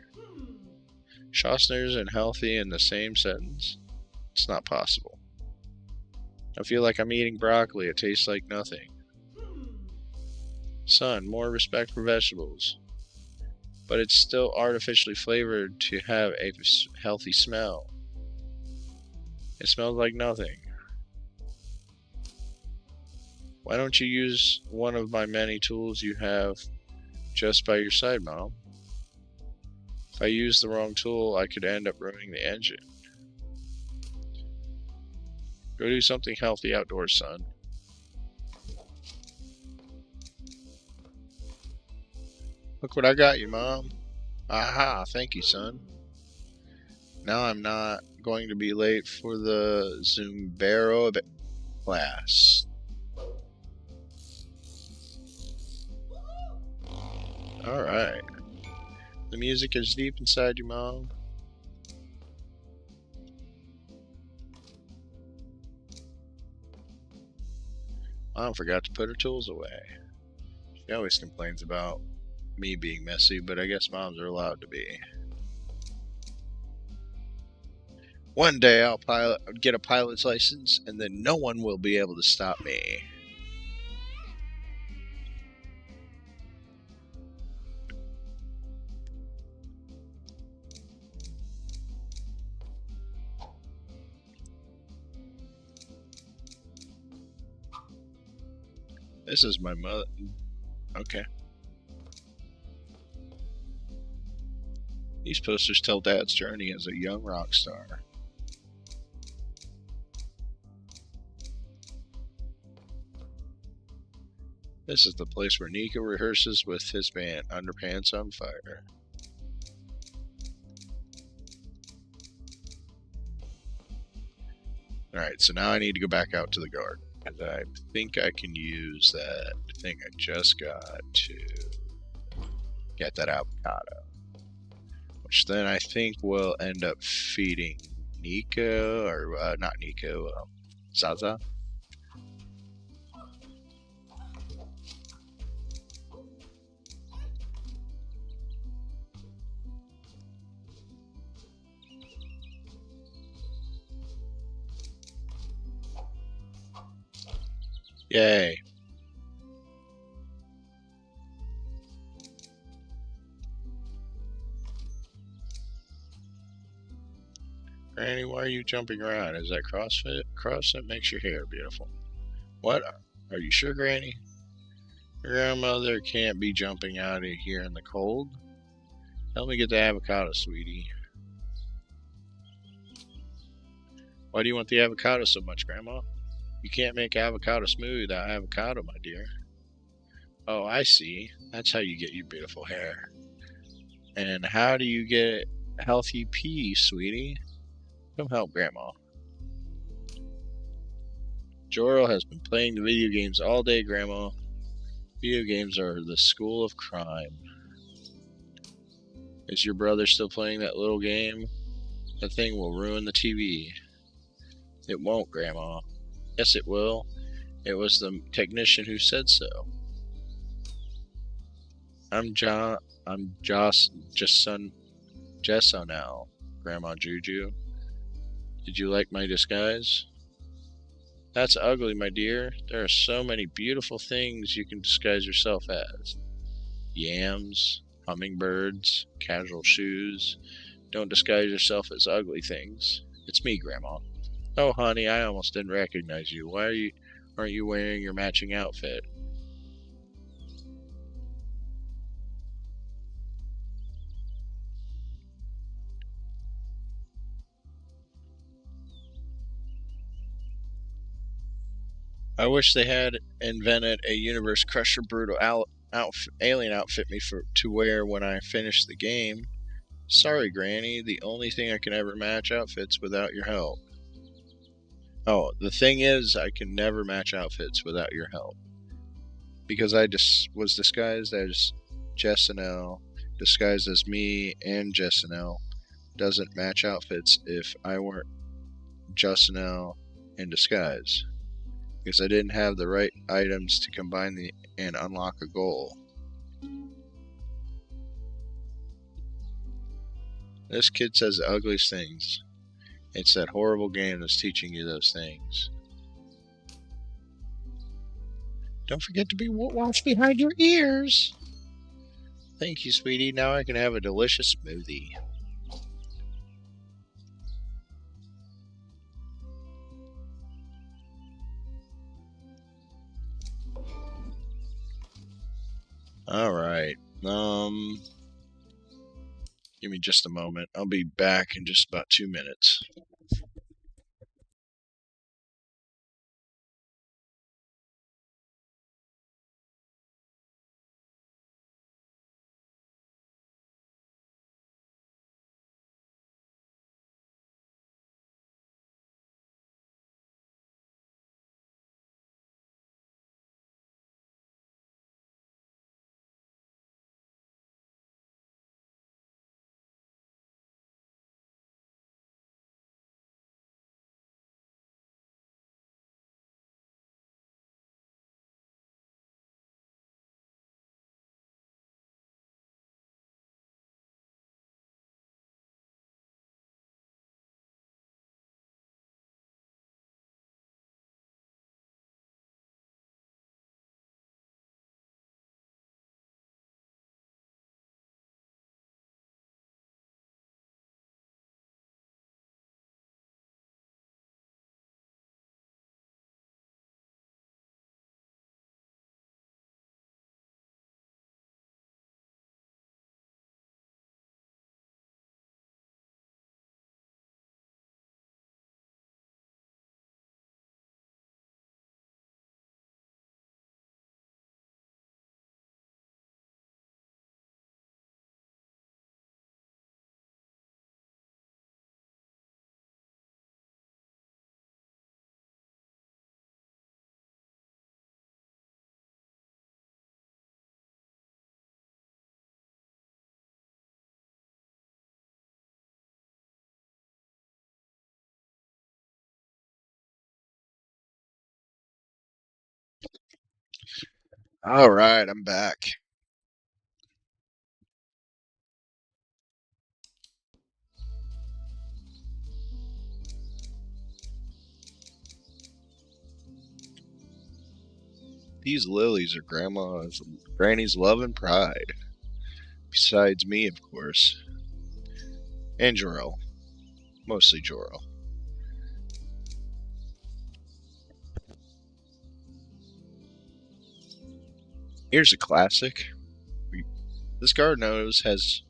Schossner's and healthy in the same sentence? It's not possible. I feel like I'm eating broccoli. It tastes like nothing. Son, more respect for vegetables. But it's still artificially flavored to have a healthy smell. It smells like nothing. Why don't you use one of my many tools you have just by your side, Mom? If I use the wrong tool, I could end up ruining the engine. Go do something healthy outdoors, son. Look what I got you, Mom. Aha, thank you, son. Now I'm not going to be late for the Zumbero class. Alright. The music is deep inside you, Mom. Mom forgot to put her tools away. She always complains about me being messy, but I guess moms are allowed to be. One day I'll get a pilot's license, and then no one will be able to stop me. This is my mother. Okay. These posters tell Dad's journey as a young rock star. This is the place where Nico rehearses with his band, Underpants on Fire. Alright, so now I need to go back out to the garden. And I think I can use that thing I just got to get that avocado. Which then I think will end up feeding Nico, or not Nico, Zaza. Yay. Granny, why are you jumping around? Is that CrossFit? CrossFit makes your hair beautiful. What? Are you sure, Granny? Your grandmother can't be jumping out of here in the cold. Help me get the avocado, sweetie. Why do you want the avocado so much, Grandma? You can't make avocado smoothie without avocado, my dear. Oh, I see. That's how you get your beautiful hair. And how do you get healthy pee, sweetie? Come help Grandma. Jorel has been playing the video games all day, Grandma. Video games are the school of crime. Is your brother still playing that little game? That thing will ruin the TV. It won't, Grandma. Yes, it will. It was the technician who said so. I'm Jessonel, Grandma Juju. Did you like my disguise? That's ugly, my dear. There are so many beautiful things you can disguise yourself as. Yams, hummingbirds, casual shoes. Don't disguise yourself as ugly things. It's me, Grandma. Oh, honey, I almost didn't recognize you. Aren't you wearing your matching outfit? I wish they had invented a universe crusher brutal alien outfit to wear when I finish the game. Sorry, Granny, the only thing I can ever match outfits without your help. Oh, the thing is, I can never match outfits without your help. Because I just was disguised as Jessanelle, disguised as me and Jessanelle, doesn't match outfits if I weren't Jessanelle in disguise. Because I didn't have the right items to combine and unlock a goal. This kid says the ugliest things. It's that horrible game that's teaching you those things. Don't forget to watch behind your ears. Thank you, sweetie. Now I can have a delicious smoothie. Alright. Give me just a moment. I'll be back in just about 2 minutes. All right, I'm back. These lilies are Granny's love and pride. Besides me, of course. And Jorel. Mostly Jorel. Here's a classic. This garden hose has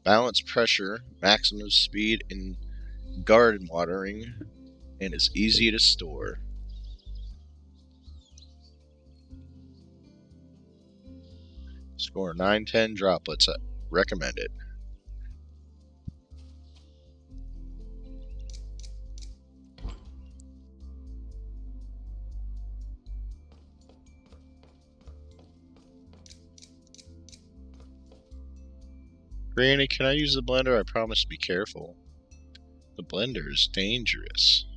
balanced pressure, maximum speed, and garden watering, and is easy to store. Score 9-10 droplets. Recommend it. Granny, can I use the blender? I promise to be careful. The blender is dangerous.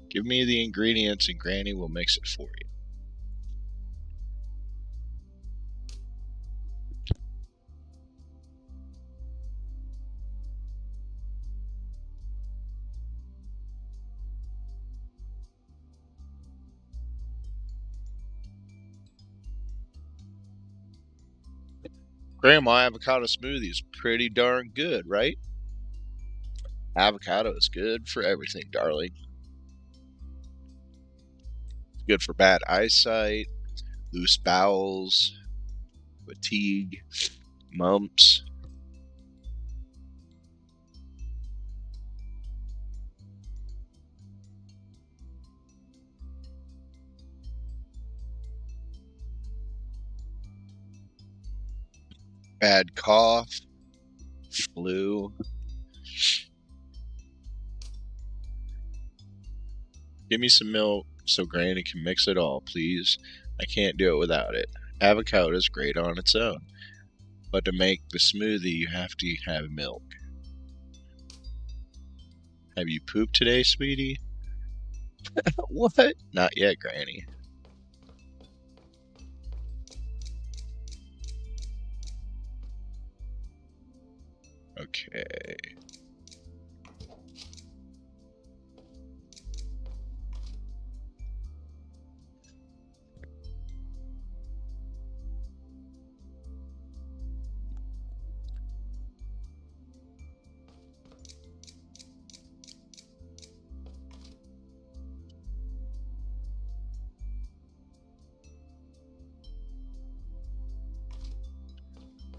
Give me the ingredients and Granny will mix it for you. Grandma, avocado smoothie is pretty darn good, right? Avocado is good for everything, darling. It's good for bad eyesight, loose bowels, fatigue, mumps. Bad cough, flu. Give me some milk so Granny can mix it all, please. I can't do it without it. Avocado is great on its own, but to make the smoothie, you have to have milk. Have you pooped today, sweetie? What? Not yet, Granny. Okay.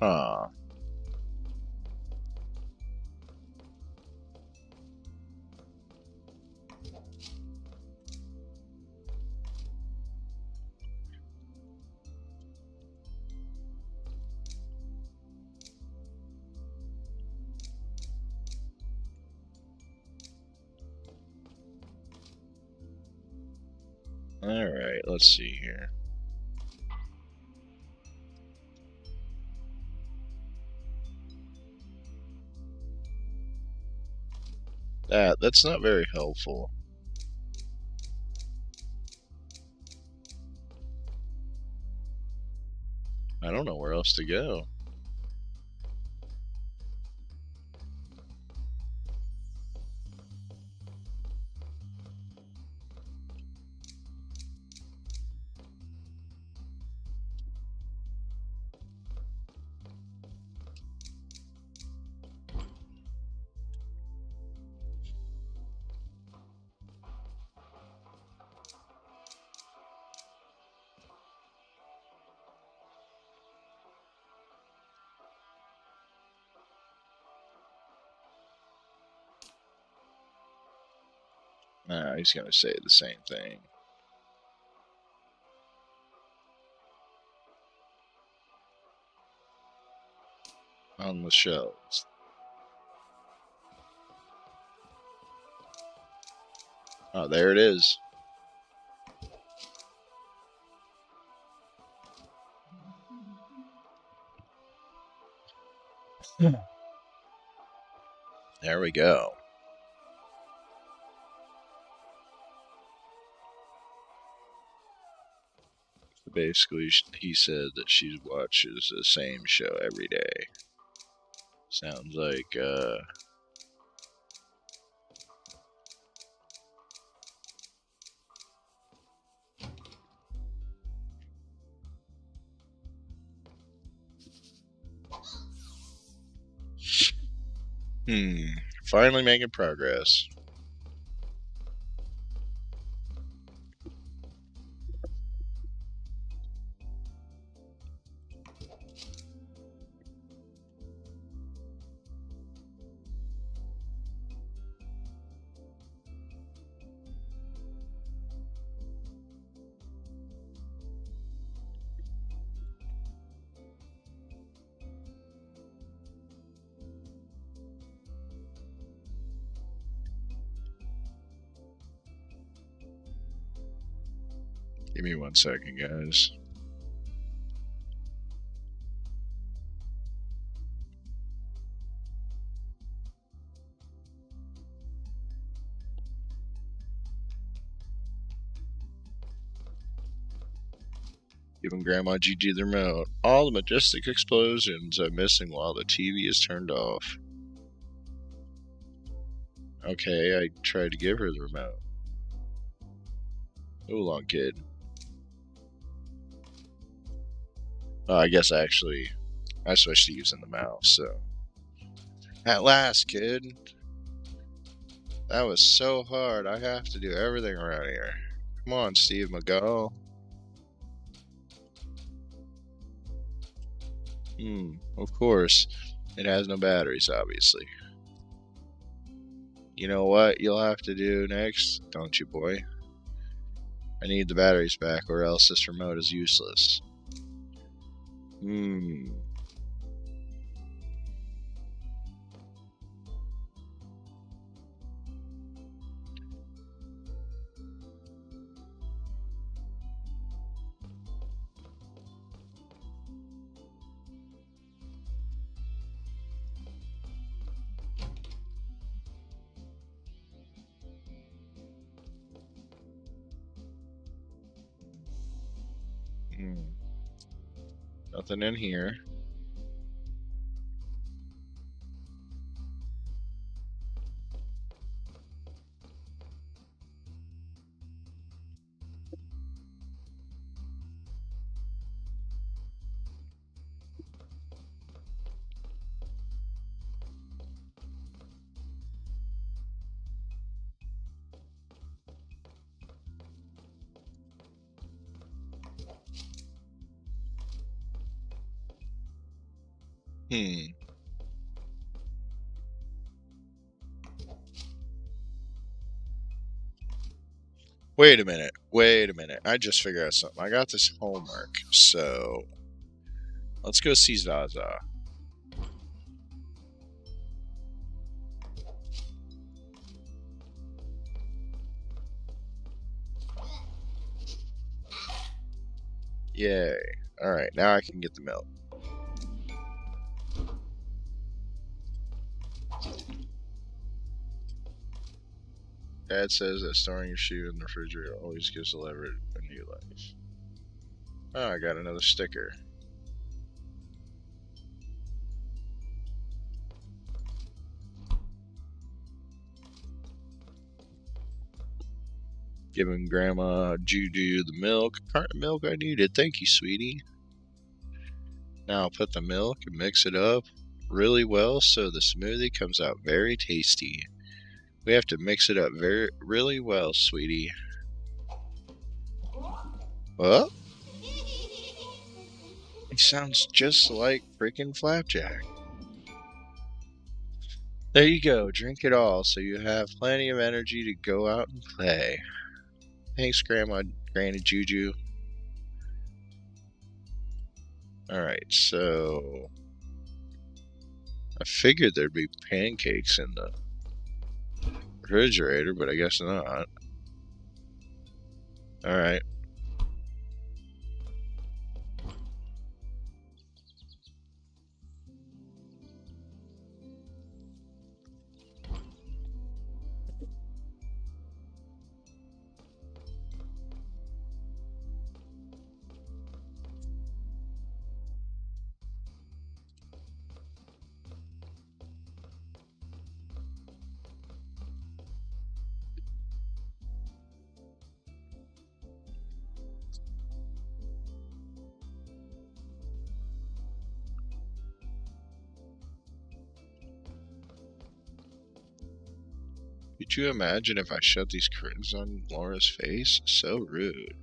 Huh. Alright, let's see here. That's not very helpful. I don't know where else to go. He's gonna say the same thing. On the shelves. Oh, there it is. There we go. Basically, he said that she watches the same show every day. Sounds like, finally making progress. Give me 1 second, guys. Giving Grandma Gigi the remote. All the majestic explosions are missing while the TV is turned off. Okay, I tried to give her the remote. Move along, kid. Oh, I guess I switched to using the mouse, so. At last, kid. That was so hard. I have to do everything around here. Come on, Steve McGall. Of course. It has no batteries, obviously. You know what you'll have to do next, don't you, boy? I need the batteries back, or else this remote is useless. Nothing in here. Wait a minute. I just figured out something. I got this homework, so let's go see Zaza. Yay. Alright, now I can get the milk. Dad says that storing your shoe in the refrigerator always gives the lever a new life. Oh, I got another sticker. Giving Grandma Juju the milk. Carton of milk I needed. Thank you, sweetie. Now I'll put the milk and mix it up really well so the smoothie comes out very tasty. We have to mix it up really well, sweetie. What? It sounds just like freaking Flapjack. There you go. Drink it all so you have plenty of energy to go out and play. Thanks, Granny Juju. Alright, so I figured there'd be pancakes in the refrigerator, but I guess not. Alright. Could you imagine if I shut these curtains on Laura's face? So rude.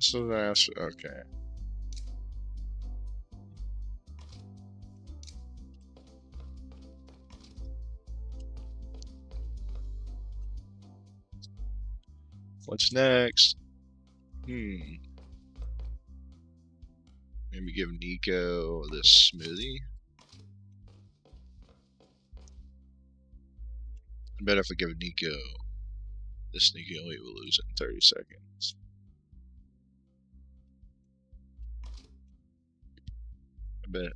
This is okay. What's next? Maybe give Nico this smoothie. I bet if I give Nico this, Nico will lose it in 30 seconds. I bet.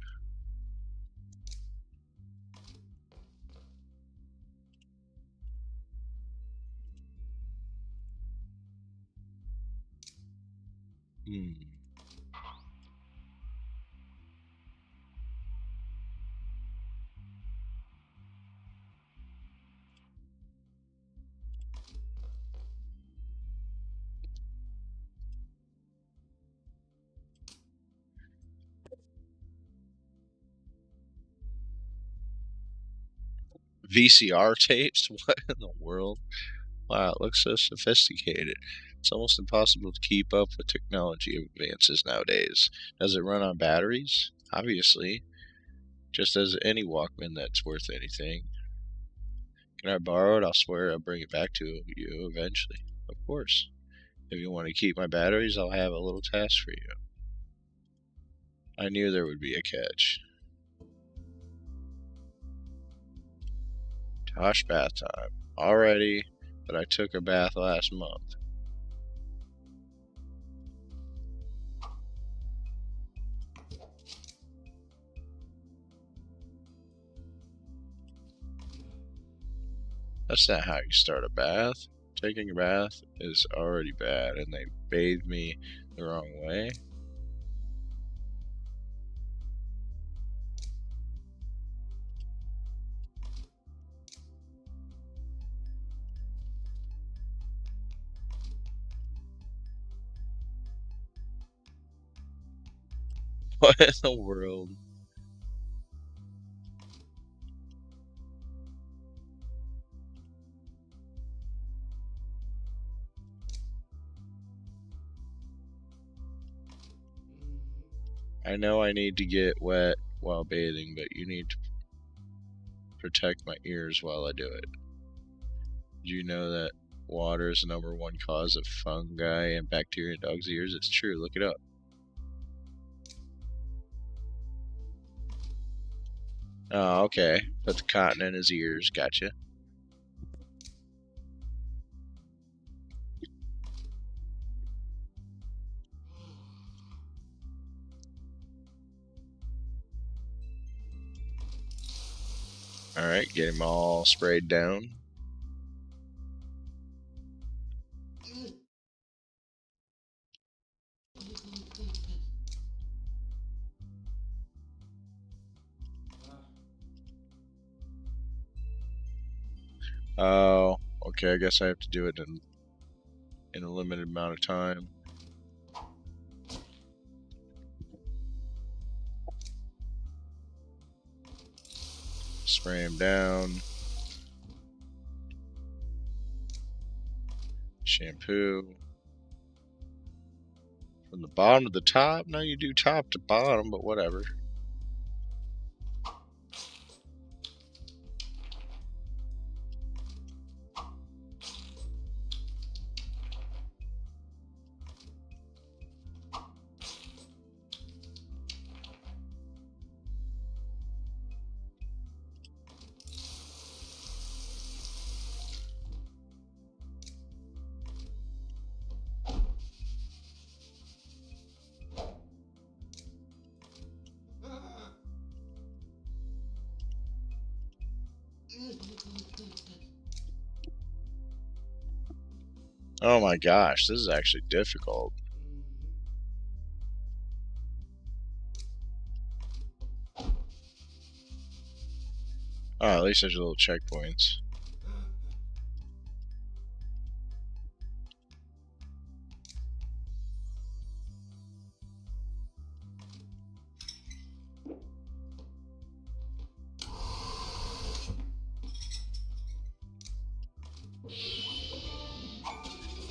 VCR tapes? What in the world? Wow, it looks so sophisticated. It's almost impossible to keep up with technology advances nowadays. Does it run on batteries? Obviously. Just as any Walkman that's worth anything. Can I borrow it? I'll swear I'll bring it back to you eventually. Of course. If you want to keep my batteries, I'll have a little task for you. I knew there would be a catch. Tosh bath time. Already, but I took a bath last month. That's not how you start a bath. Taking a bath is already bad, and they bathed me the wrong way. What in the world? I know I need to get wet while bathing, but you need to protect my ears while I do it. Do you know that water is the #1 cause of fungi and bacteria in dogs' ears? It's true. Look it up. Oh, okay. Put the cotton in his ears. Gotcha. Alright, get him all sprayed down. Oh, okay. I guess I have to do it in a limited amount of time. Spray him down. Shampoo. From the bottom to the top? No, you do top to bottom, but whatever. Oh my gosh, this is actually difficult. Oh, at least there's little checkpoints.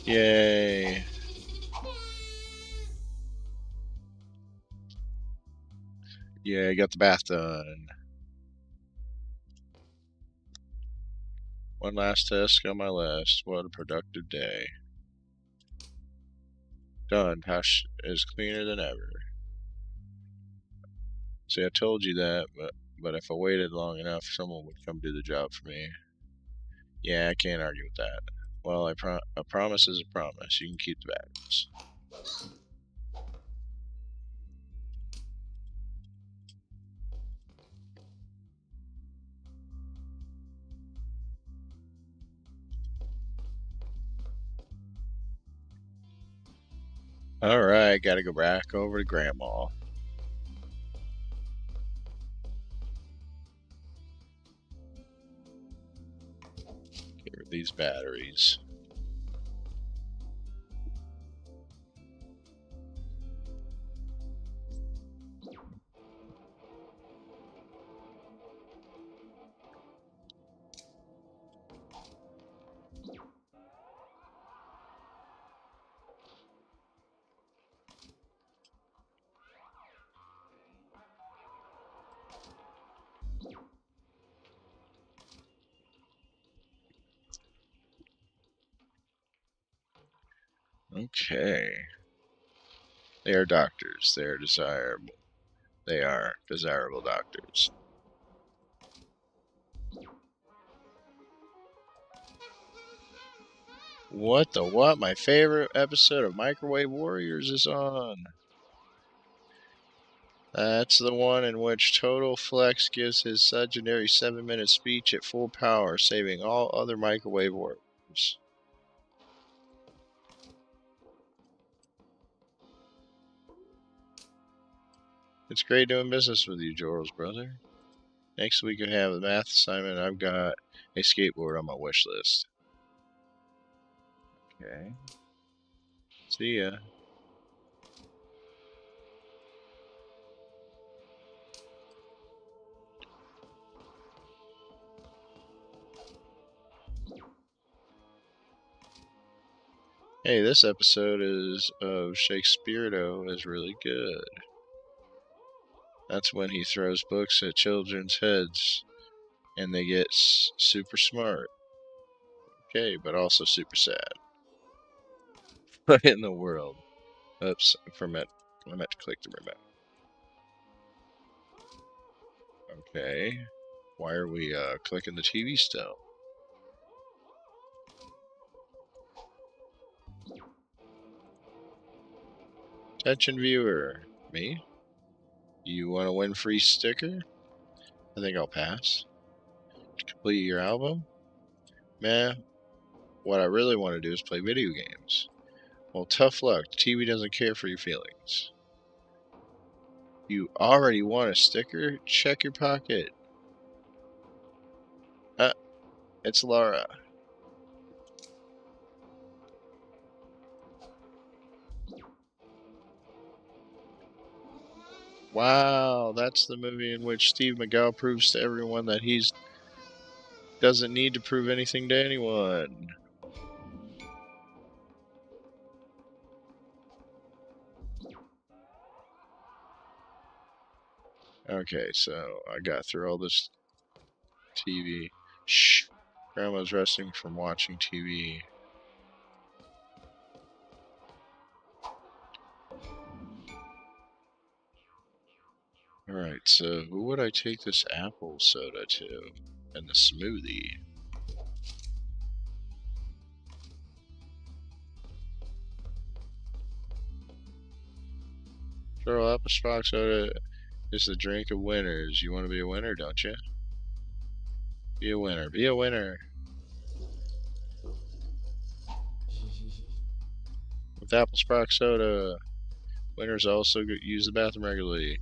Yay. Yeah, I got the bath done. One last task on my list. What a productive day. Done. House is cleaner than ever. See, I told you that, but if I waited long enough, someone would come do the job for me. Yeah, I can't argue with that. Well, a promise is a promise. You can keep the batteries. Alright, gotta go back over to Grandma. Get rid of these batteries. Okay. They are doctors. They are desirable. They are desirable doctors. What the what? My favorite episode of Microwave Warriors is on. That's the one in which Total Flex gives his legendary 7-minute speech at full power, saving all other Microwave Warriors. It's great doing business with you, Jorel's brother. Next week I have the math assignment. I've got a skateboard on my wish list. Okay. See ya. Hey, this episode of Shakespearedo is really good. That's when he throws books at children's heads and they get super smart. Okay, but also super sad. What in the world? Oops, I meant to click the remote. Okay. Why are we clicking the TV still? Attention viewer. Me? You want to win free sticker? I think I'll pass. To complete your album? Meh. What I really want to do is play video games. Well, tough luck. The TV doesn't care for your feelings. You already want a sticker? Check your pocket. It's Laura. Wow, that's the movie in which Steve McGowan proves to everyone that he doesn't need to prove anything to anyone. Okay, so I got through all this TV. Shh. Grandma's resting from watching TV. Alright, so who would I take this apple soda to? And the smoothie. Jorel, apple spark soda is the drink of winners. You want to be a winner, don't you? Be a winner. Be a winner. with apple sprout soda. Winners also use the bathroom regularly.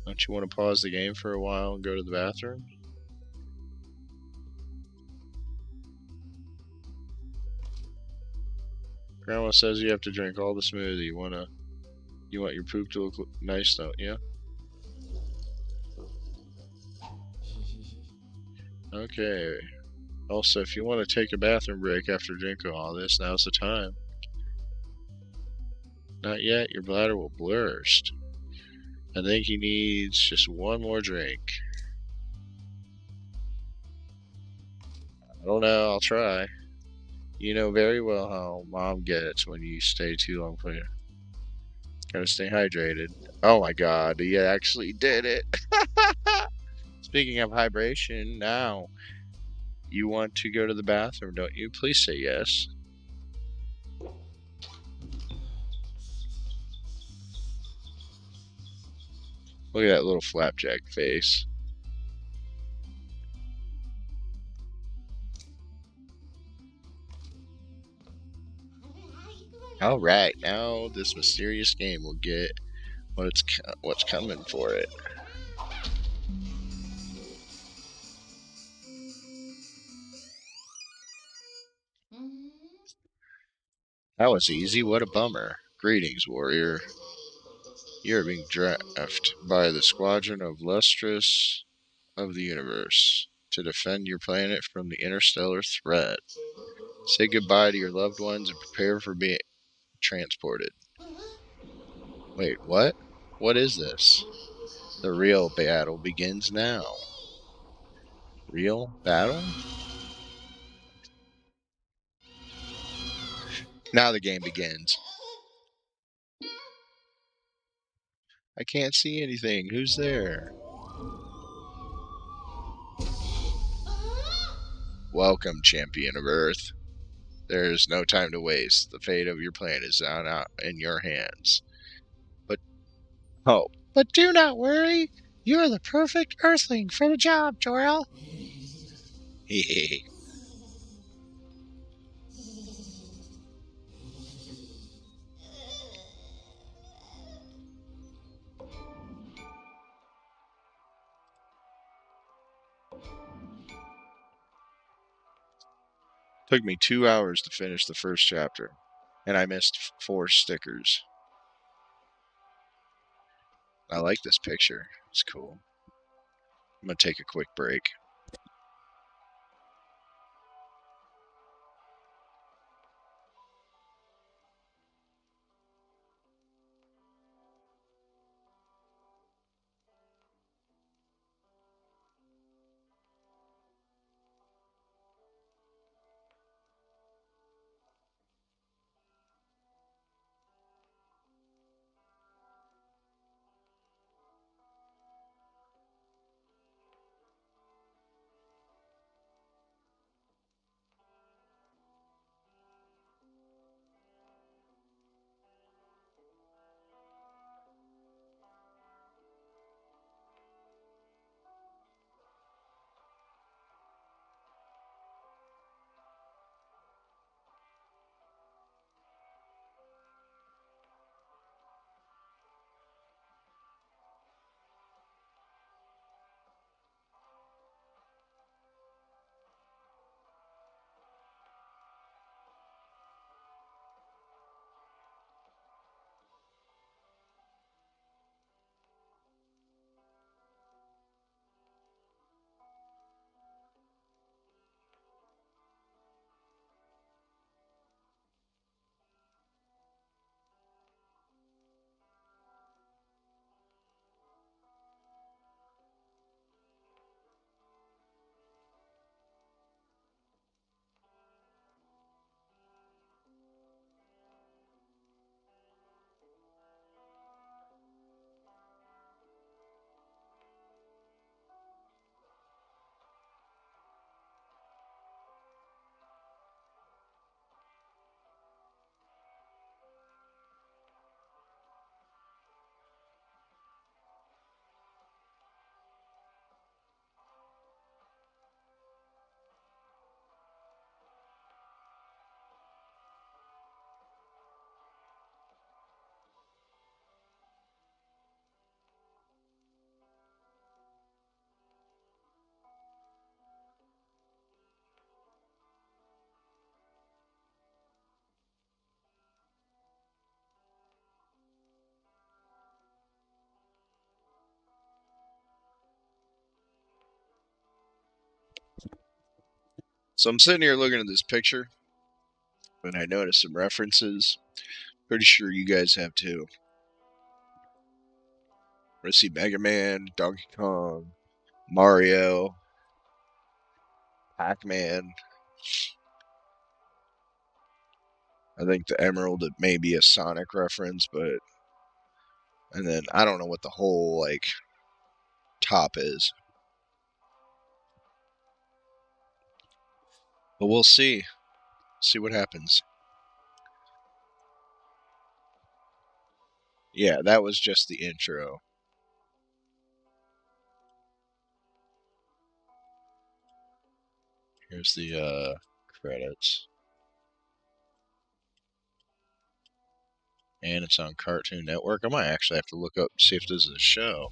Don't you want to pause the game for a while and go to the bathroom? Grandma says you have to drink all the smoothie. You want your poop to look nice, don't you? Okay. Also, if you want to take a bathroom break after drinking all this, now's the time. Not yet, your bladder will burst. I think he needs just one more drink. I don't know, I'll try. You know very well how mom gets when you stay too long playing. Gotta stay hydrated. Oh my god, he actually did it. Speaking of hydration, now you want to go to the bathroom, don't you? Please say yes. Look at that little flapjack face. All right, now this mysterious game will get what's coming for it. That was easy. What a bummer. Greetings, warrior. You're being drafted by the squadron of Lustrous of the universe to defend your planet from the interstellar threat. Say goodbye to your loved ones and prepare for being transported. Wait, what? What is this? The real battle begins now. Real battle? Now the game begins. I can't see anything. Who's there? Welcome, champion of Earth. There is no time to waste. The fate of your planet is now out in your hands. But but do not worry. You are the perfect Earthling for the job, Jorel. Hehe. Took me 2 hours to finish the first chapter, and I missed 4 stickers. I like this picture. It's cool. I'm gonna take a quick break. So I'm sitting here looking at this picture, and I noticed some references. Pretty sure you guys have too. I see Mega Man, Donkey Kong, Mario, Pac-Man. I think the Emerald it may be a Sonic reference, but and then I don't know what the whole like top is. But we'll see. See what happens. Yeah, that was just the intro. Here's the credits. And it's on Cartoon Network. I might actually have to look up to see if this is a show.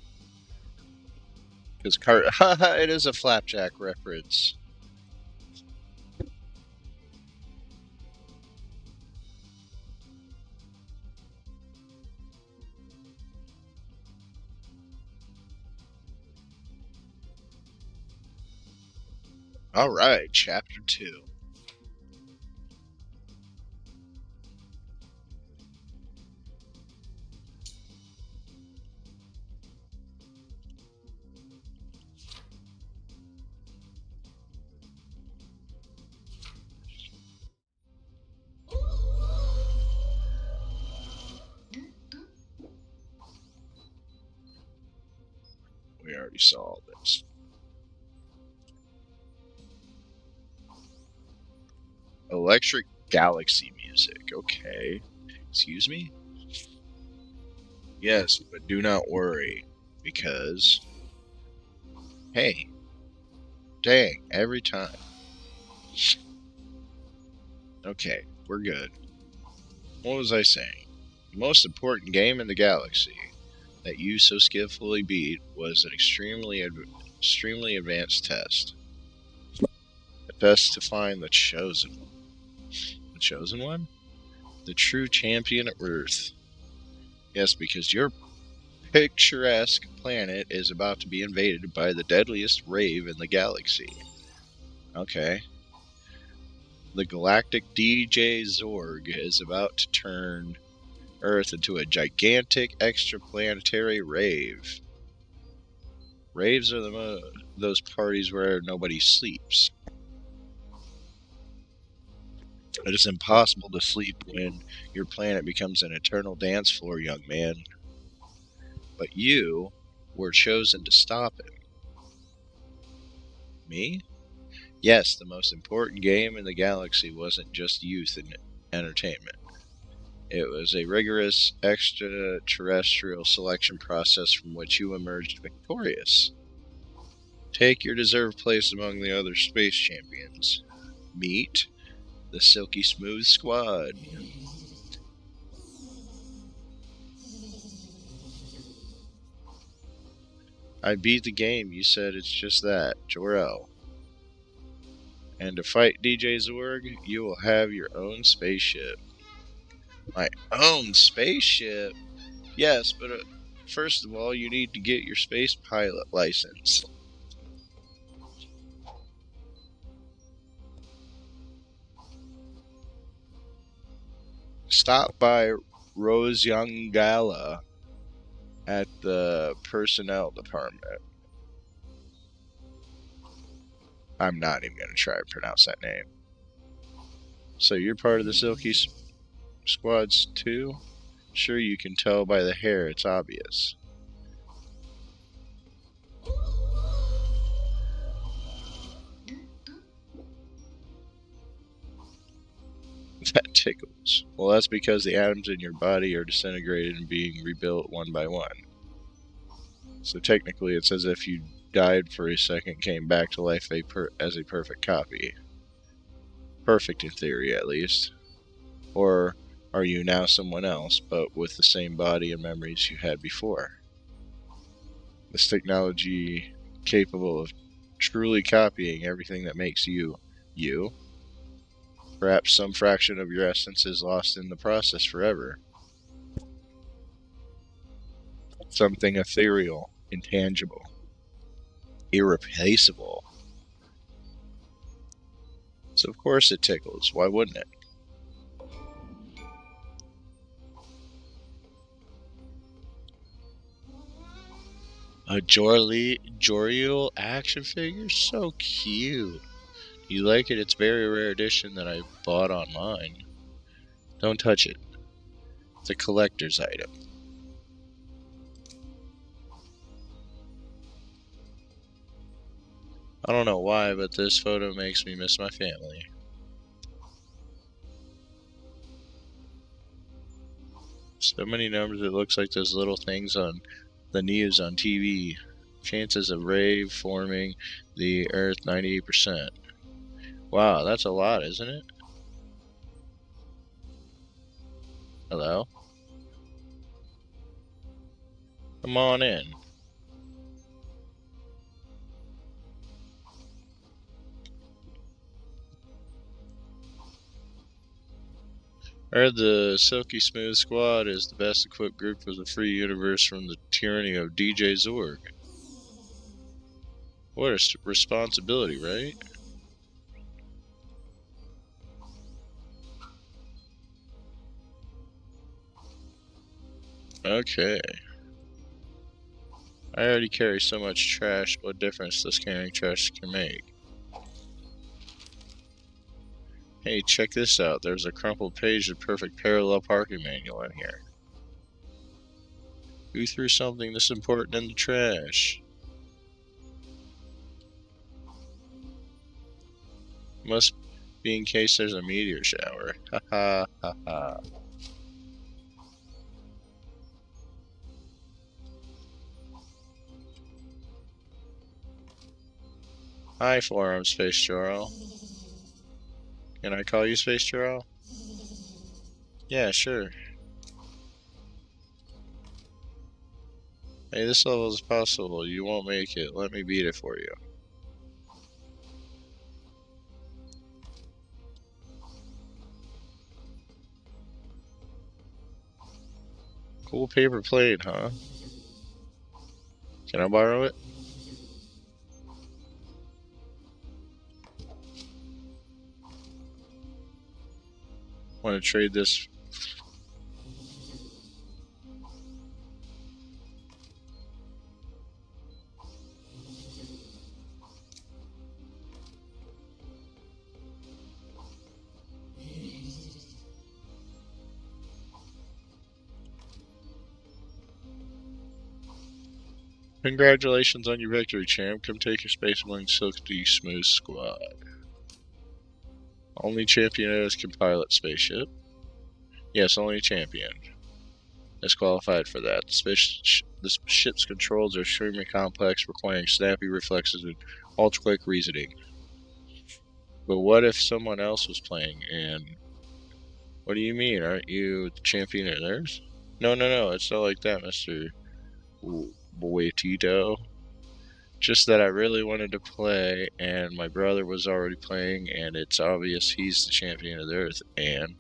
Because it is a Flapjack reference. All right, Chapter 2. We already saw all this. Electric Galaxy music. Okay. Excuse me? Yes, but do not worry. Because, hey, dang, every time. Okay, we're good. What was I saying? The most important game in the galaxy that you so skillfully beat was an extremely advanced test. A test to find the chosen one. The chosen one? The true champion of Earth. Yes, because your picturesque planet is about to be invaded by the deadliest rave in the galaxy. Okay. The galactic DJ Zorg is about to turn Earth into a gigantic extraplanetary rave. Raves are those parties where nobody sleeps. It is impossible to sleep when your planet becomes an eternal dance floor, young man. But you were chosen to stop it. Me? Yes, the most important game in the galaxy wasn't just youth and entertainment. It was a rigorous extraterrestrial selection process from which you emerged victorious. Take your deserved place among the other space champions. Meet the Silky Smooth Squad. I beat the game, you said it's just that, Jorel. And to fight DJ Zorg, you will have your own spaceship. My own spaceship? Yes, but first of all, you need to get your space pilot license. Stop by Rose Young Gala at the personnel department. I'm not even going to try to pronounce that name. So you're part of the Silky Squads too? Sure, you can tell by the hair, it's obvious. That tickles. Well, that's because the atoms in your body are disintegrated and being rebuilt one by one. So technically, it's as if you died for a second, came back to life as a perfect copy. Perfect in theory, at least. Or are you now someone else, but with the same body and memories you had before? This technology capable of truly copying everything that makes you, you. Perhaps some fraction of your essence is lost in the process forever. Something ethereal, intangible, irreplaceable. So of course it tickles. Why wouldn't it? A Jorel action figure? So cute. You like it? It's a very rare edition that I bought online. Don't touch it. It's a collector's item. I don't know why, but this photo makes me miss my family. So many numbers, it looks like those little things on the news on TV. Chances of rave forming the Earth 98%. Wow, that's a lot, isn't it? Hello? Come on in. I heard the Silky Smooth Squad is the best equipped group for the free universe from the tyranny of DJ Zorg. What a responsibility, right? Okay. I already carry so much trash, what difference does carrying trash can make? Hey, check this out. There's a crumpled page of perfect parallel parking manual in here. Who threw something this important in the trash? Must be in case there's a meteor shower. Ha ha ha ha. Hi, Forearm Space Jorel. Can I call you Space Jorel? Yeah, sure. Hey, this level is possible. You won't make it. Let me beat it for you. Cool paper plate, huh? Can I borrow it? Want to trade this? Congratulations on your victory, champ. Come take your space among Silky Smooth Squad. Only championeers can pilot spaceship. Yes, only champion is qualified for that. The ship's controls are extremely complex, requiring snappy reflexes and ultra-quick reasoning. But what if someone else was playing and... What do you mean? Aren't you the champion of theirs? No, it's not like that, Mr. Boytito. Just that I really wanted to play, and my brother was already playing, and it's obvious he's the champion of the Earth. And,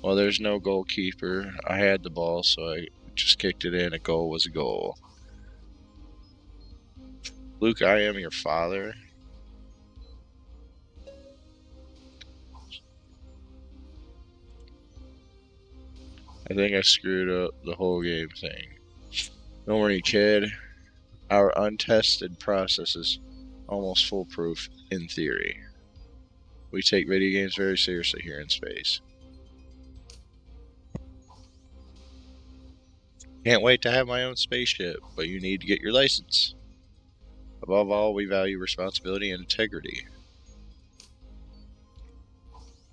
well, there's no goalkeeper. I had the ball, so I just kicked it in. A goal was a goal. Luke, I am your father. I think I screwed up the whole game thing. Don't worry, kid. Our untested process is almost foolproof in theory. We take video games very seriously here in space. Can't wait to have my own spaceship, but you need to get your license. Above all, we value responsibility and integrity.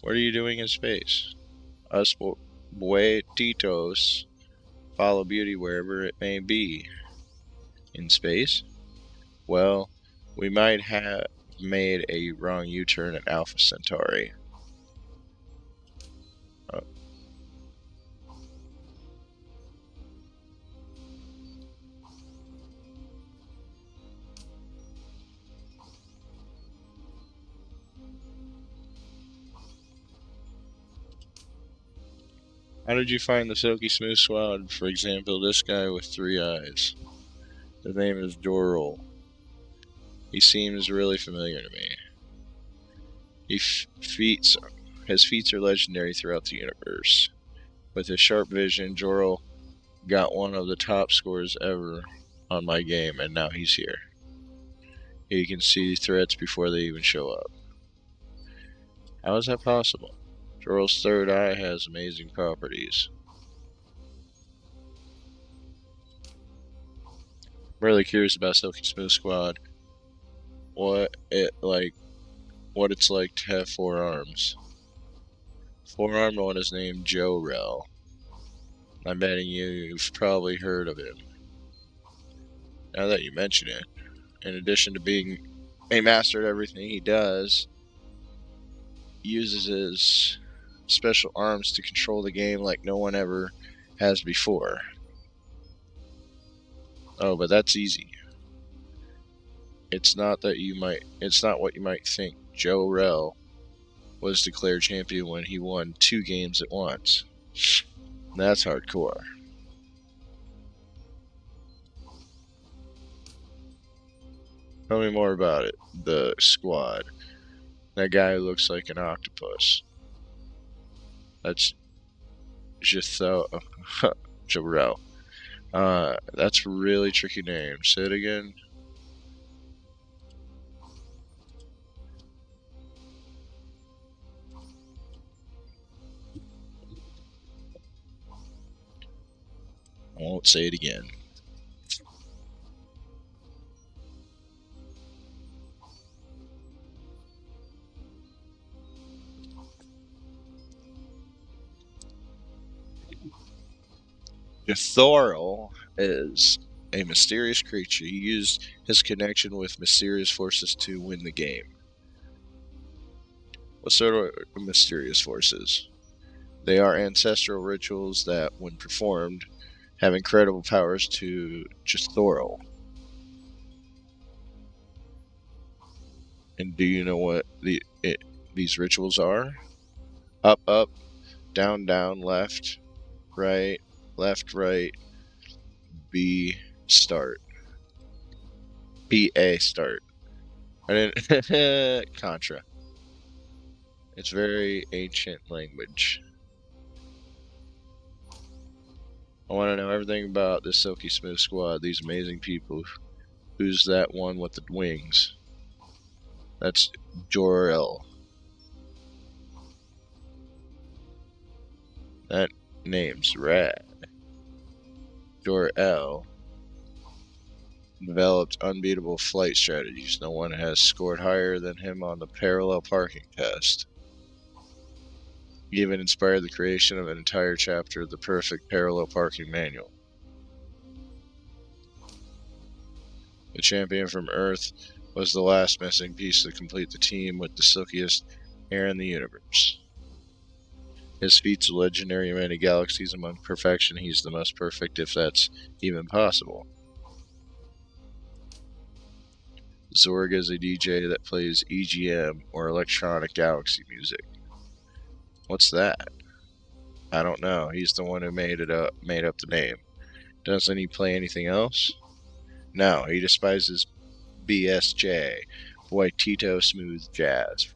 What are you doing in space? Us buetitos follow beauty wherever it may be. In space? Well, we might have made a wrong U-turn at Alpha Centauri. How did you find the Silky Smooth Squad? For example, this guy with 3 eyes. His name is Jorel. He seems really familiar to me. He feats his feats are legendary throughout the universe. With his sharp vision, Jorel got one of the top scores ever on my game, and now he's here. He can see threats before they even show up. How is that possible? Jorel's third eye has amazing properties. I'm really curious about Silky Smooth Squad. What it's like to have 4 arms. 4-armed one is named Jorel. I'm betting you've probably heard of him. Now that you mention it, in addition to being a master at everything he does, he uses his special arms to control the game like no one ever has before. Oh, but that's easy. It's not what you might think. Jorel was declared champion when he won 2 games at once. That's hardcore. Tell me more about it. The squad. That guy who looks like an octopus. That's Jorel. That's a really tricky name. Say it again. I won't say it again. Jorel is a mysterious creature. He used his connection with mysterious forces to win the game. What sort of mysterious forces? They are ancestral rituals that, when performed, have incredible powers to Jorel. And do you know what these rituals are? Up, up, down, down, left, right, B, start. BA, start. I didn't. Contra. It's very ancient language. I want to know everything about this Silky Smooth Squad, these amazing people. Who's that one with the wings? That's Jorel. That name's rad. Jorel developed unbeatable flight strategies. No one has scored higher than him on the parallel parking test. He even inspired the creation of an entire chapter of the perfect parallel parking manual. The champion from Earth was the last missing piece to complete the team with the silkiest hair in the universe. His feats are legendary in many galaxies. Among perfection, he's the most perfect, if that's even possible. Zorg is a DJ that plays EGM, or electronic galaxy music. What's that? I don't know. He's the one who made up the name. Doesn't he play anything else? No, he despises BSJ, Boy Tito Smooth Jazz.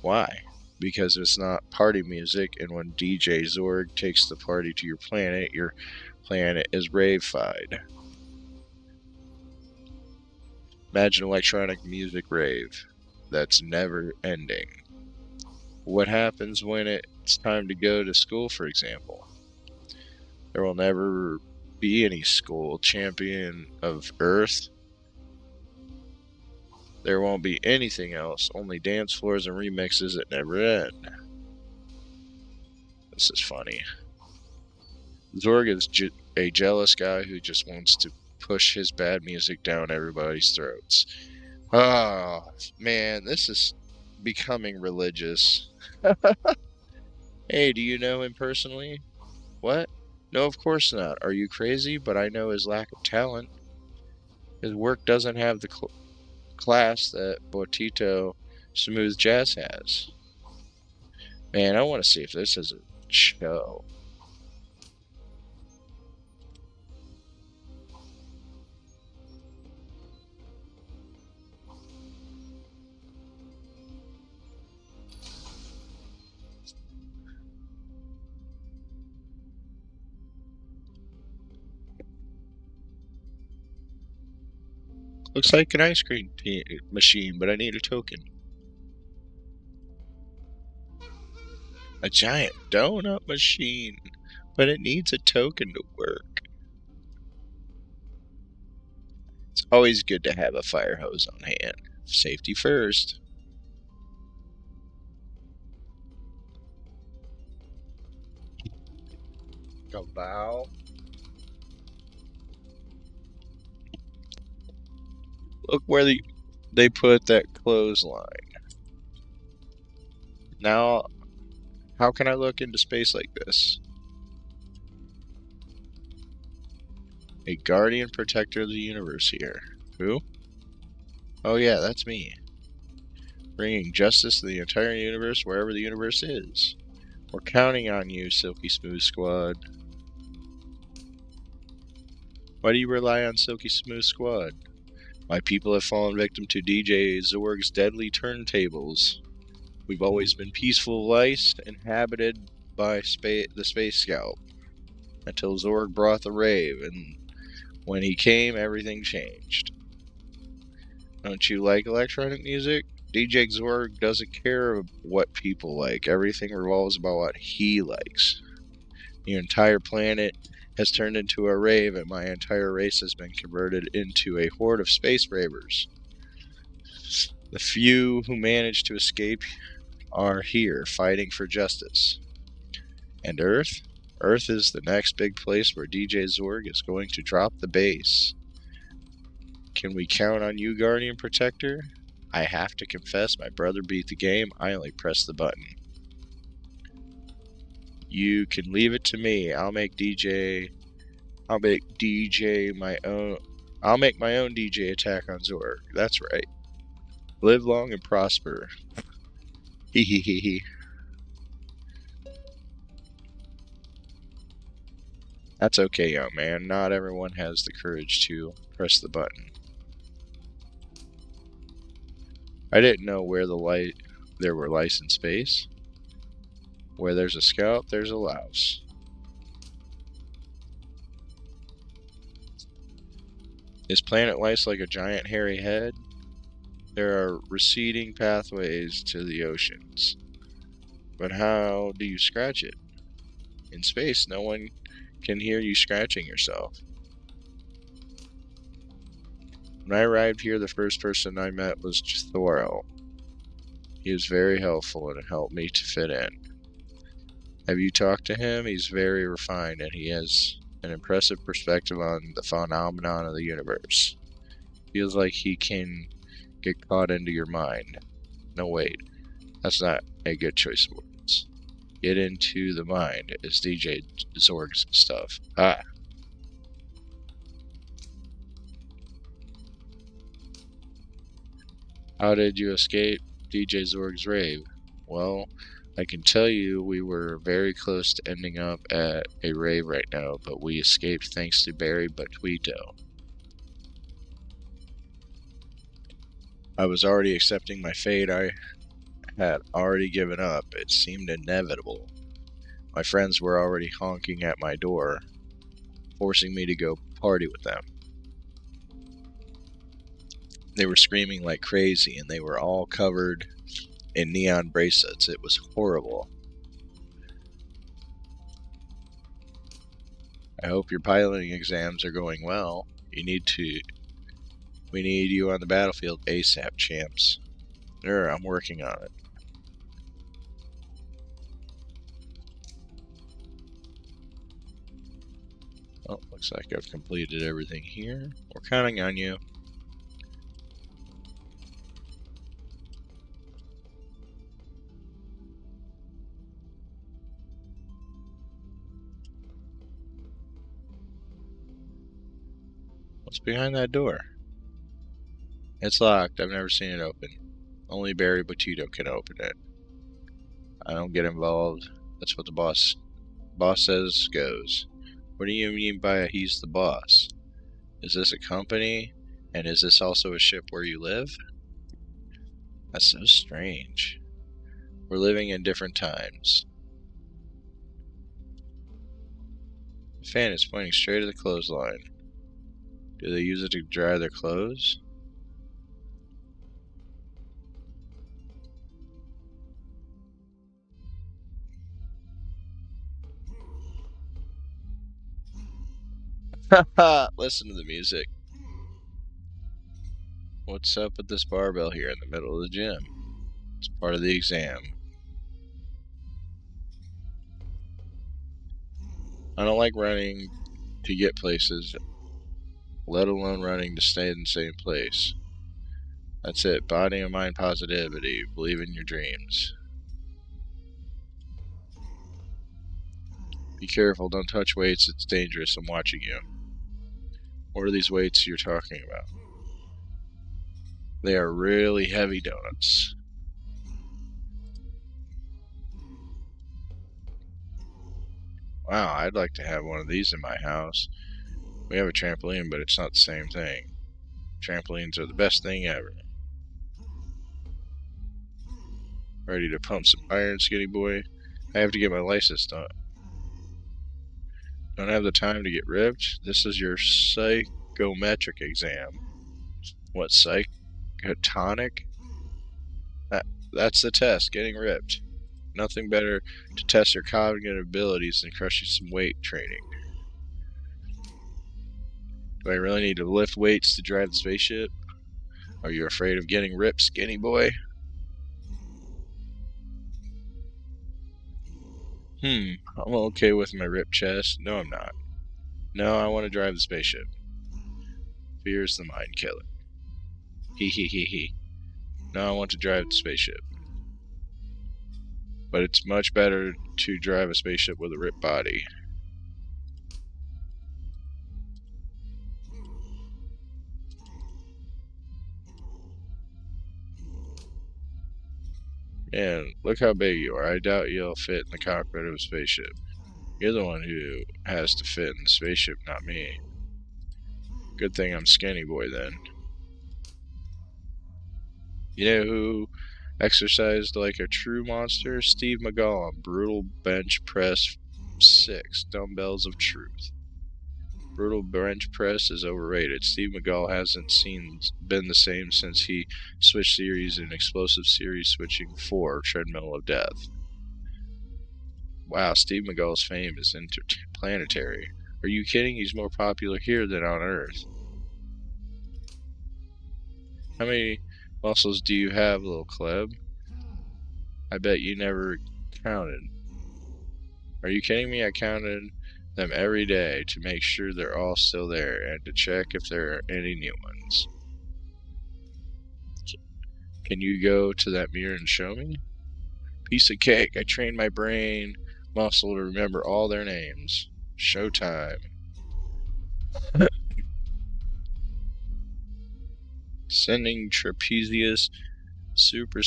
Why? Because it's not party music, and when DJ Zorg takes the party to your planet is ravified. Imagine electronic music rave. That's never ending. What happens when it's time to go to school, for example? There will never be any school. Champion of Earth. There won't be anything else, only dance floors and remixes that never end. This is funny. Zorg is a jealous guy who just wants to push his bad music down everybody's throats. Oh, man, this is becoming religious. Hey, do you know him personally? What? No, of course not. Are you crazy? But I know his lack of talent. His work doesn't have the class that Botito Smooth Jazz has. Man, I want to see if this is a show. Looks like an ice cream machine, but I need a token. A giant donut machine, but it needs a token to work. It's always good to have a fire hose on hand. Safety first. A bow. Look where they put that clothesline. Now, how can I look into space like this? A guardian protector of the universe here. Who? Oh yeah, that's me. Bringing justice to the entire universe wherever the universe is. We're counting on you, Silky Smooth Squad. Why do you rely on Silky Smooth Squad? My people have fallen victim to DJ Zorg's deadly turntables. We've always been peaceful lice inhabited by the Space Scout. Until Zorg brought the rave, and when he came, everything changed. Don't you like electronic music? DJ Zorg doesn't care what people like. Everything revolves about what he likes. The entire planet has turned into a rave, and my entire race has been converted into a horde of space ravers. The few who manage to escape are here, fighting for justice. And Earth? Earth is the next big place where DJ Zorg is going to drop the base. Can we count on you, Guardian Protector? I have to confess, my brother beat the game. I only pressed the button. You can leave it to me. I'll make my own DJ attack on Zorg. That's right. Live long and prosper. Hee hee hee hee. That's okay, young man. Not everyone has the courage to press the button. I didn't know where there were lice in space. Where there's a scout, there's a louse. Is planet lice like a giant hairy head? There are receding pathways to the oceans. But how do you scratch it? In space, no one can hear you scratching yourself. When I arrived here, the first person I met was Jorel. He was very helpful and helped me to fit in. Have you talked to him? He's very refined and he has an impressive perspective on the phenomenon of the universe. Feels like he can get caught into your mind. No, wait. That's not a good choice of words. Get into the mind is DJ Zorg's stuff. Ah. How did you escape DJ Zorg's rave? Well, I can tell you we were very close to ending up at a rave right now, but we escaped thanks to Barry Batuito. I was already accepting my fate. I had already given up. It seemed inevitable. My friends were already honking at my door, forcing me to go party with them. They were screaming like crazy, and they were all covered in neon bracelets. It was horrible. I hope your piloting exams are going well. We need you on the battlefield ASAP, champs. I'm working on it. Well, looks like I've completed everything here. We're counting on you. What's behind that door? It's locked. I've never seen it open. Only Barry Batuito can open it. I don't get involved. That's what the boss says goes. What do you mean by he's the boss? Is this a company? And is this also a ship where you live? That's so strange. We're living in different times. The fan is pointing straight at the clothesline. Do they use it to dry their clothes? Listen to the music. What's up with this barbell here in the middle of the gym? It's part of the exam. I don't like running to get places, let alone running to stay in the same place. That's it. Body and mind positivity. Believe in your dreams. Be careful. Don't touch weights. It's dangerous. I'm watching you. What are these weights you're talking about? They are really heavy donuts. Wow, I'd like to have one of these in my house. We have a trampoline, but it's not the same thing. Trampolines are the best thing ever. Ready to pump some iron, skinny boy? I have to get my license done. Don't have the time to get ripped? This is your psychometric exam. What, psychotonic? That's the test, getting ripped. Nothing better to test your cognitive abilities than crushing some weight training. Do I really need to lift weights to drive the spaceship? Are you afraid of getting ripped, skinny boy? I'm okay with my ripped chest. No, I'm not. No, I want to drive the spaceship. Fear's the mind killer. He he he he. No, I want to drive the spaceship. But it's much better to drive a spaceship with a ripped body. Man, look how big you are. I doubt you'll fit in the cockpit of a spaceship. You're the one who has to fit in the spaceship, not me. Good thing I'm skinny boy then. You know who exercised like a true monster? Steve McGall on brutal bench press 6, dumbbells of truth. Brutal bench press is overrated. Steve McGall hasn't been the same since he switched series in explosive series switching 4, treadmill of death. Wow, Steve McGall's fame is interplanetary. Are you kidding? He's more popular here than on Earth. How many muscles do you have, little Kleb? I bet you never counted. Are you kidding me? I counted them every day to make sure they're all still there and to check if there are any new ones. Can you go to that mirror and show me? Piece of cake. I trained my brain muscle to remember all their names. Showtime. Sending trapezius super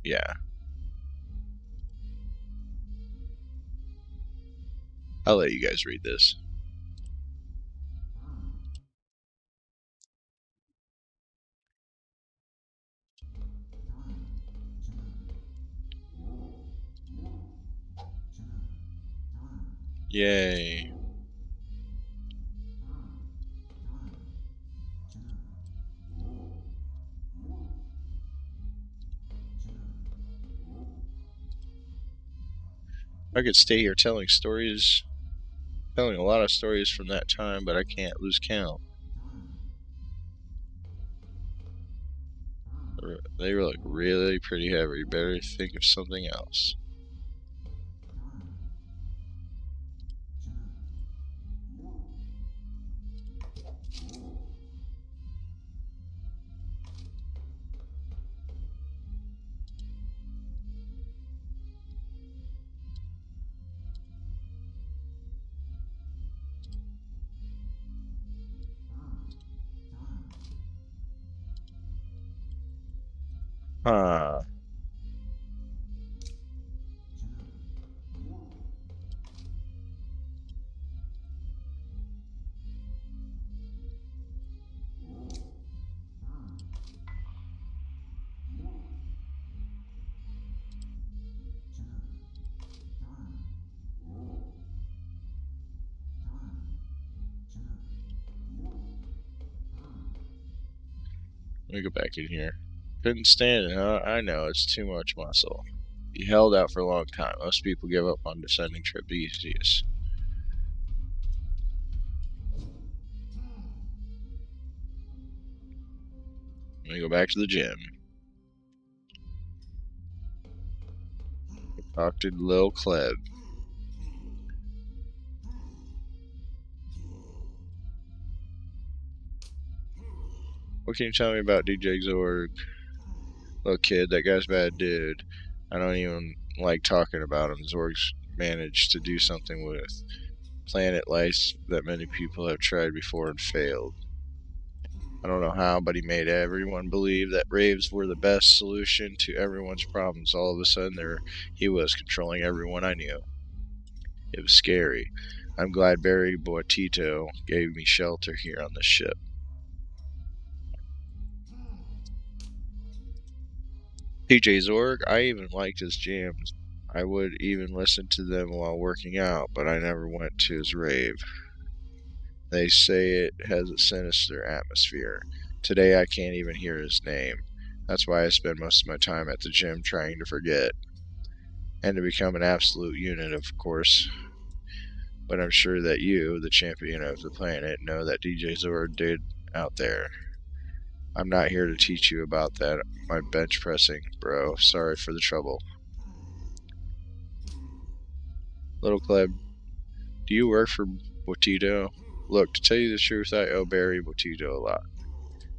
yeah. I'll let you guys read this. Yay. I could stay here telling a lot of stories from that time, but I can't lose count. They look really pretty heavy. Better think of something else. Huh. Let me go back in here. Couldn't stand it, huh? I know, it's too much muscle. You held out for a long time. Most people give up on descending trapezius. Let me go back to the gym. Talk to Lil Cleb. What can you tell me about DJ Zorg? Little kid, that guy's a bad dude. I don't even like talking about him. Zorg's managed to do something with planet lice that many people have tried before and failed. I don't know how, but he made everyone believe that raves were the best solution to everyone's problems. All of a sudden, he was controlling everyone I knew. It was scary. I'm glad Barry Boitito gave me shelter here on this ship. DJ Zorg, I even liked his jams. I would even listen to them while working out, but I never went to his rave. They say it has a sinister atmosphere. Today I can't even hear his name. That's why I spend most of my time at the gym trying to forget. And to become an absolute unit, of course. But I'm sure that you, the champion of the planet, know that DJ Zorg did out there. I'm not here to teach you about that. My bench pressing, bro. Sorry for the trouble. Little Cleb, do you work for Boitito? Look, to tell you the truth, I owe Barry Boitito a lot.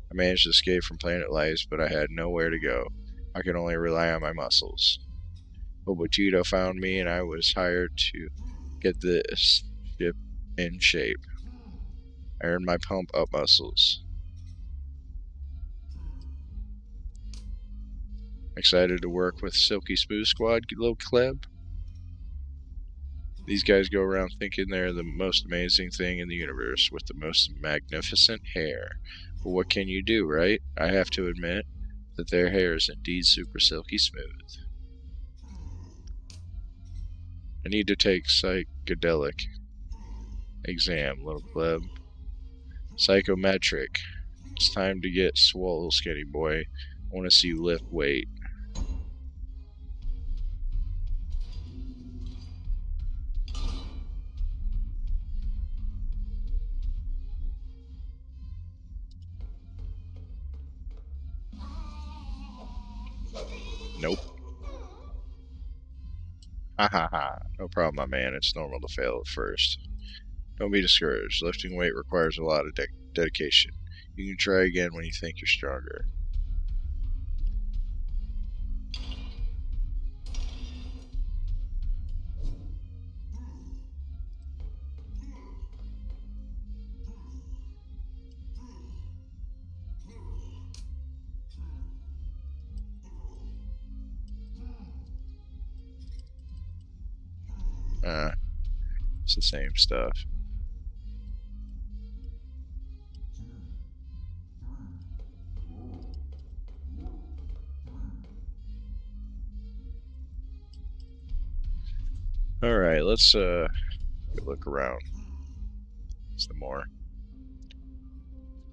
I managed to escape from Planet Lice, but I had nowhere to go. I could only rely on my muscles. But Boitito found me, and I was hired to get this ship in shape. I earned my pump-up muscles. Excited to work with Silky Smooth Squad, little Cleb? These guys go around thinking they're the most amazing thing in the universe with the most magnificent hair. But what can you do, right? I have to admit that their hair is indeed super silky smooth. I need to take psychedelic exam, little Cleb. Psychometric. It's time to get swole, skinny boy. I want to see you lift weight. Nope. Ha ha ha. No problem, my man. It's normal to fail at first. Don't be discouraged. Lifting weight requires a lot of dedication. You can try again when you think you're stronger. It's the same stuff. Alright, let's look around. Some more.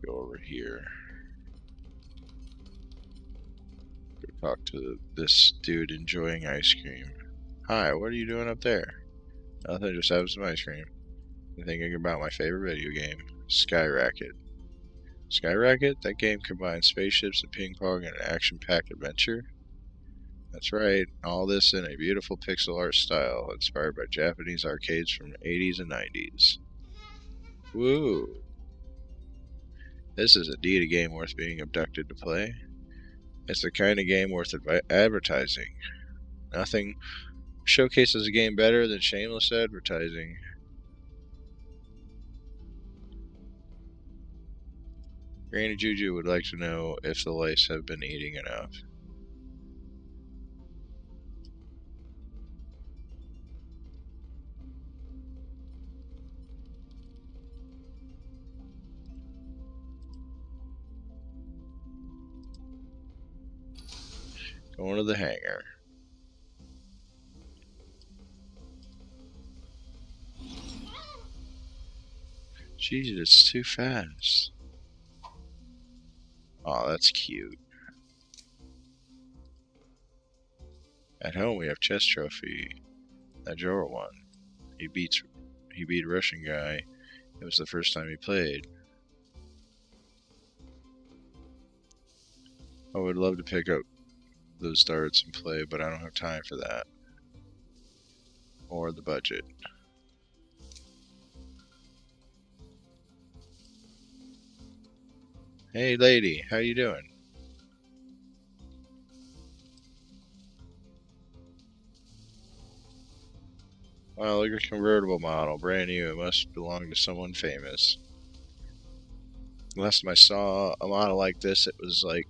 Go over here. Go talk to this dude enjoying ice cream. Hi, what are you doing up there? Nothing, just having some ice cream. I'm thinking about my favorite video game, Skyracket. Skyracket? That game combines spaceships and ping pong in an action-packed adventure? That's right, all this in a beautiful pixel art style, inspired by Japanese arcades from the 80s and 90s. Woo! This is indeed a game worth being abducted to play. It's the kind of game worth advertising. Nothing showcases a game better than shameless advertising. Granny Juju would like to know if the lice have been eating enough. Going to the hangar. Jeez, it's too fast. Oh, that's cute. At home, we have chess trophy. That Jorel won. He beat a Russian guy. It was the first time he played. I would love to pick up those darts and play, but I don't have time for that. Or the budget. Hey lady, how you doing? Wow, look at a convertible model, brand new. It must belong to someone famous. Last time I saw a model like this, it was like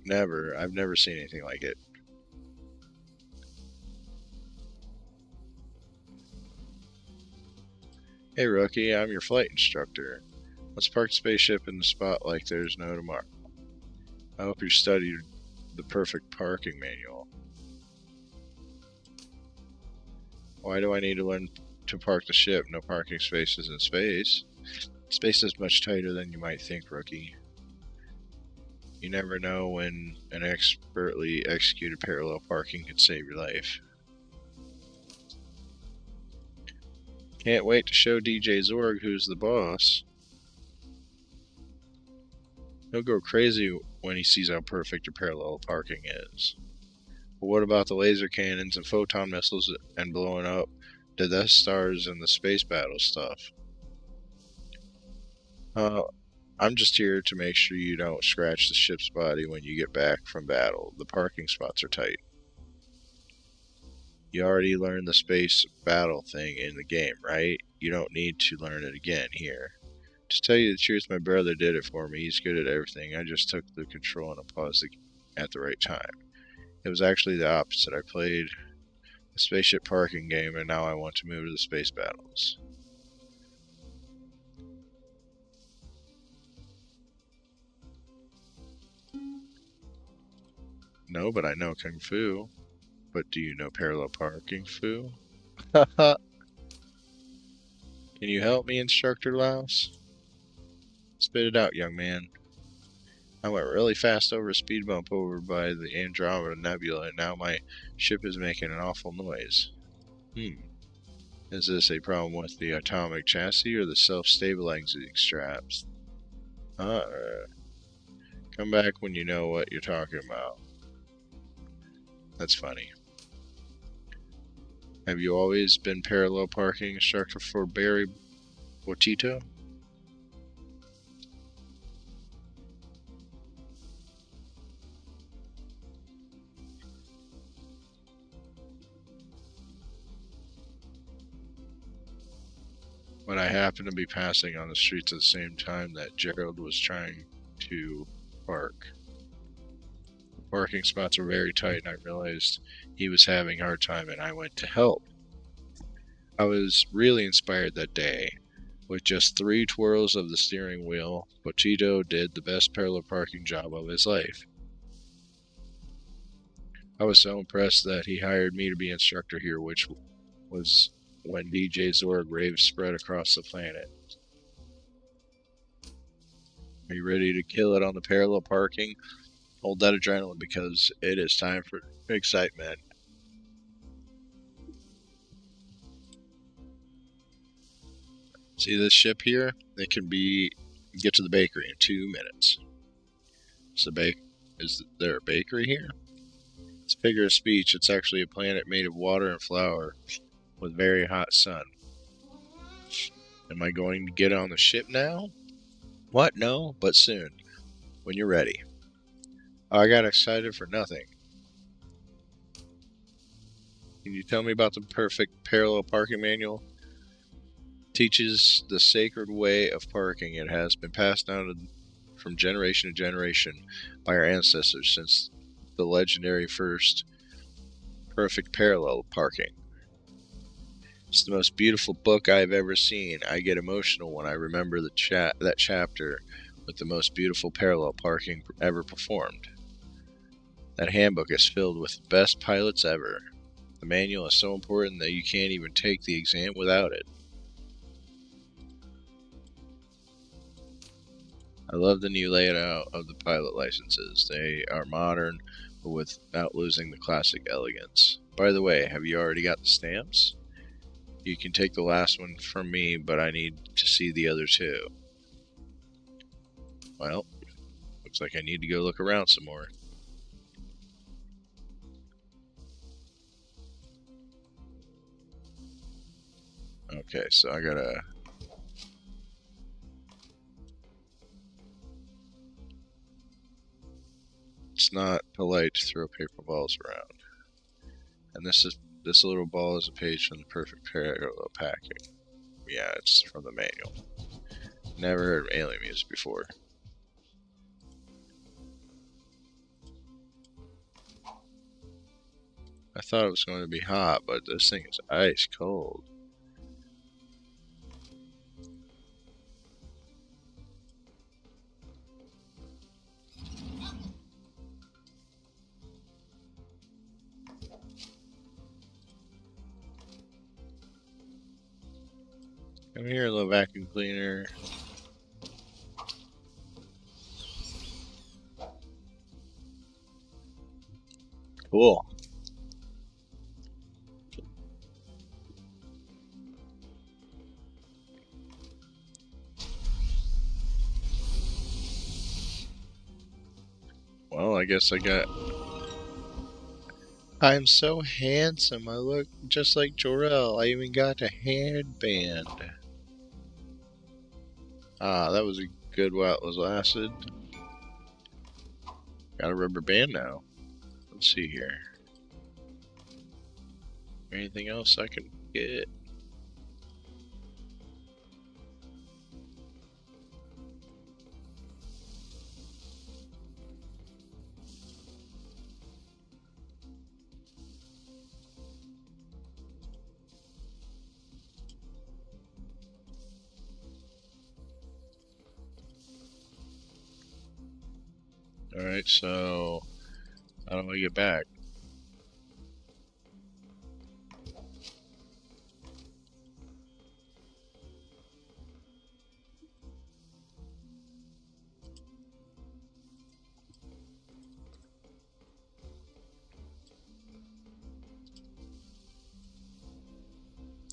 never. I've never seen anything like it. Hey rookie, I'm your flight instructor. Let's park the spaceship in the spot like there's no tomorrow. I hope you studied the perfect parking manual. Why do I need to learn to park the ship? No parking spaces in space. Space is much tighter than you might think, rookie. You never know when an expertly executed parallel parking could save your life. Can't wait to show DJ Zorg who's the boss. He'll go crazy when he sees how perfect your parallel parking is. But what about the laser cannons and photon missiles and blowing up the Death Stars and the space battle stuff? I'm just here to make sure you don't scratch the ship's body when you get back from battle. The parking spots are tight. You already learned the space battle thing in the game, right? You don't need to learn it again here. To tell you the truth, my brother did it for me. He's good at everything. I just took the control and paused at the right time. It was actually the opposite. I played a spaceship parking game, and now I want to move to the space battles. No, but I know Kung Fu. But do you know parallel parking Fu? Can you help me, Instructor Louse? Spit it out, young man. I went really fast over a speed bump over by the Andromeda Nebula, and now my ship is making an awful noise. Is this a problem with the atomic chassis or the self-stabilizing straps? Come back when you know what you're talking about. That's funny. Have you always been parallel parking instructor for Barry Botito? But I happened to be passing on the streets at the same time that Gerald was trying to park. The parking spots were very tight, and I realized he was having a hard time, and I went to help. I was really inspired that day. With just 3 twirls of the steering wheel, Potito did the best parallel parking job of his life. I was so impressed that he hired me to be instructor here, which was when DJ Zorg raves spread across the planet. Are you ready to kill it on the parallel parking? Hold that adrenaline because it is time for excitement. See this ship here? It can get to the bakery in 2 minutes. Is there a bakery here? It's a figure of speech. It's actually a planet made of water and flour with very hot sun. Am I going to get on the ship now? What? No, but soon, when you're ready. I got excited for nothing. Can you tell me about the perfect parallel parking manual? Teaches the sacred way of parking. It has been passed down from generation to generation by our ancestors since the legendary first perfect parallel parking. It's the most beautiful book I've ever seen. I get emotional when I remember that chapter with the most beautiful parallel parking ever performed. That handbook is filled with the best pilots ever. The manual is so important that you can't even take the exam without it. I love the new layout of the pilot licenses. They are modern, but without losing the classic elegance. By the way, have you already got the stamps? You can take the last one from me, but I need to see the other 2. Well, looks like I need to go look around some more. Okay, so I gotta... It's not polite to throw paper balls around. And this little ball is a page from the perfect parallel packing. Yeah, it's from the manual. Never heard of alien music before. I thought it was going to be hot, but this thing is ice cold. Come here, little vacuum cleaner. Cool. Well, I guess I got... I'm so handsome. I look just like Jorel. I even got a headband. Ah, that was a good while it was lasted. Got a rubber band now. Let's see here. Anything else I can get? Alright, so how do I get back?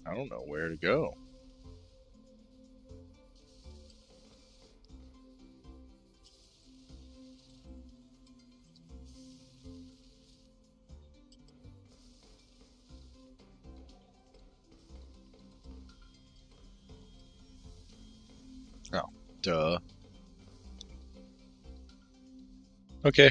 I don't know where to go. Oh, duh. Okay.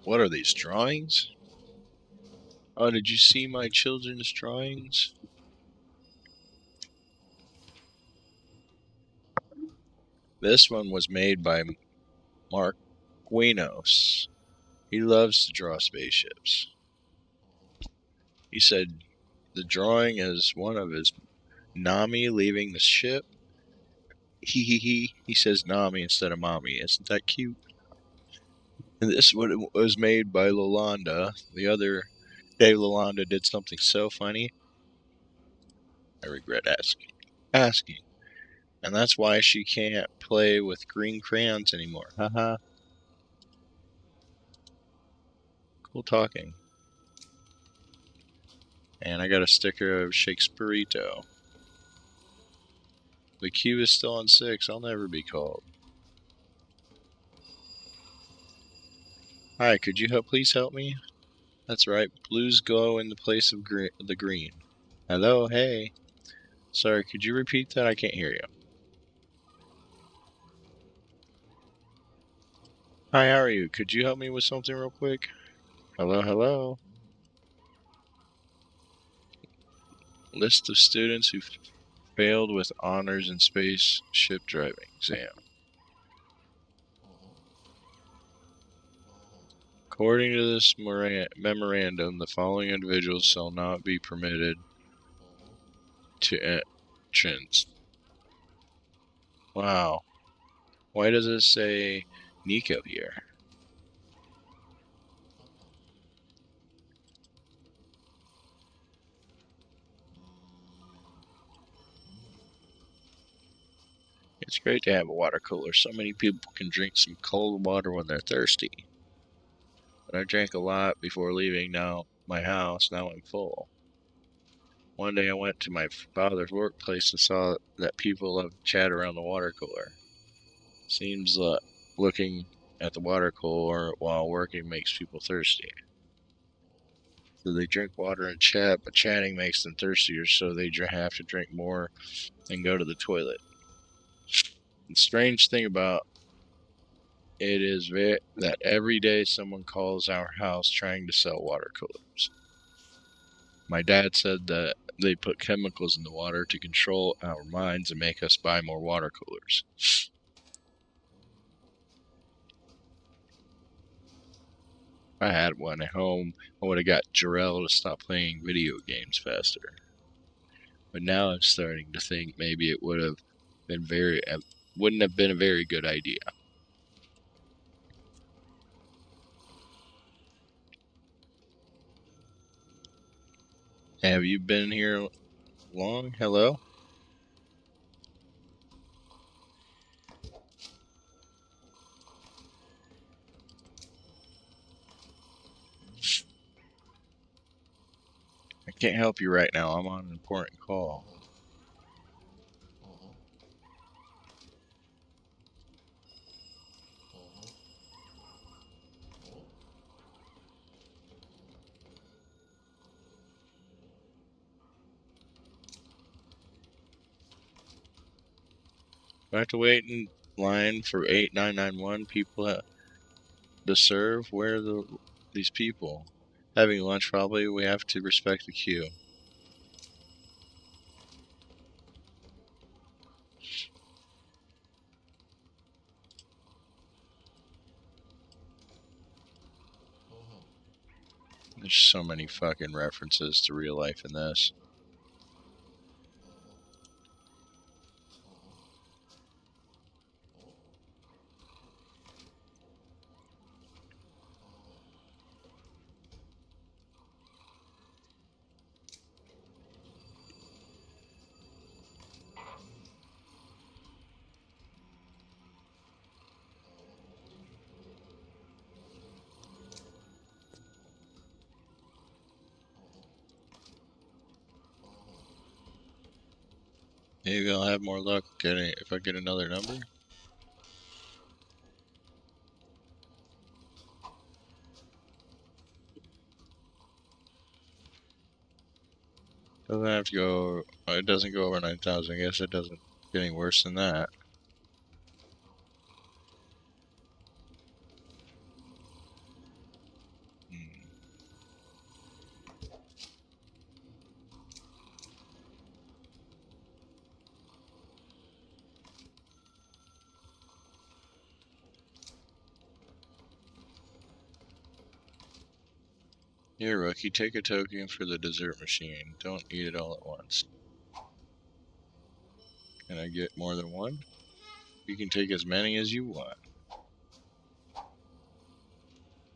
What are these drawings? Oh, did you see my children's drawings? This one was made by Mark Guinos. He loves to draw spaceships. He said the drawing is one of his Nami leaving the ship. He says Nami instead of mommy. Isn't that cute? And this one was made by Lolanda. The other day, Lolanda did something so funny. I regret asking. And that's why she can't play with green crayons anymore. Haha. Cool talking. And I got a sticker of Shakespeareito. The queue is still on 6. I'll never be called. Hi, could you please help me? That's right. Blues glow in the place of the green. Hello, hey. Sorry, could you repeat that? I can't hear you. Hi, how are you? Could you help me with something real quick? Hello, hello. List of students who failed with honors in spaceship driving exam. According to this memorandum, the following individuals shall not be permitted to entrance. Wow. Why does it say Nico here? It's great to have a water cooler. So many people can drink some cold water when they're thirsty. But I drank a lot before leaving my house. Now I'm full. One day I went to my father's workplace and saw that people love to chat around the water cooler. Seems looking at the water cooler while working makes people thirsty. So they drink water and chat, but chatting makes them thirstier, so they have to drink more and go to the toilet. The strange thing about it is that every day someone calls our house trying to sell water coolers. My dad said that they put chemicals in the water to control our minds and make us buy more water coolers. If I had one at home, I would have got Jorel to stop playing video games faster. But now I'm starting to think maybe it wouldn't have been a very good idea. Have you been here long? Hello? I can't help you right now. I'm on an important call. Do I have to wait in line for 8991 people to serve? Where are these people? Having lunch, probably. We have to respect the queue. There's so many fucking references to real life in this. Maybe I'll have more luck getting if I get another number. Doesn't have to go. It doesn't go over 9,000. I guess it doesn't get any worse than that. Hmm. Here, rookie, take a token for the dessert machine. Don't eat it all at once. Can I get more than one? You can take as many as you want.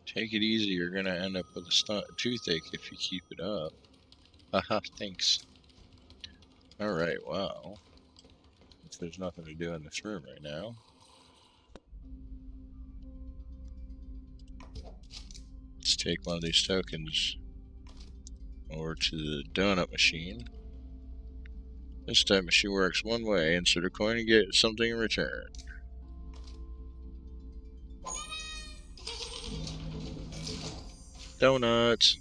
Take it easy, you're gonna end up with a toothache if you keep it up. Haha, thanks. Alright, well. If there's nothing to do in this room right now. Let's take one of these tokens over to the donut machine. This type machine works one way. Insert a coin and get something in return. Donuts.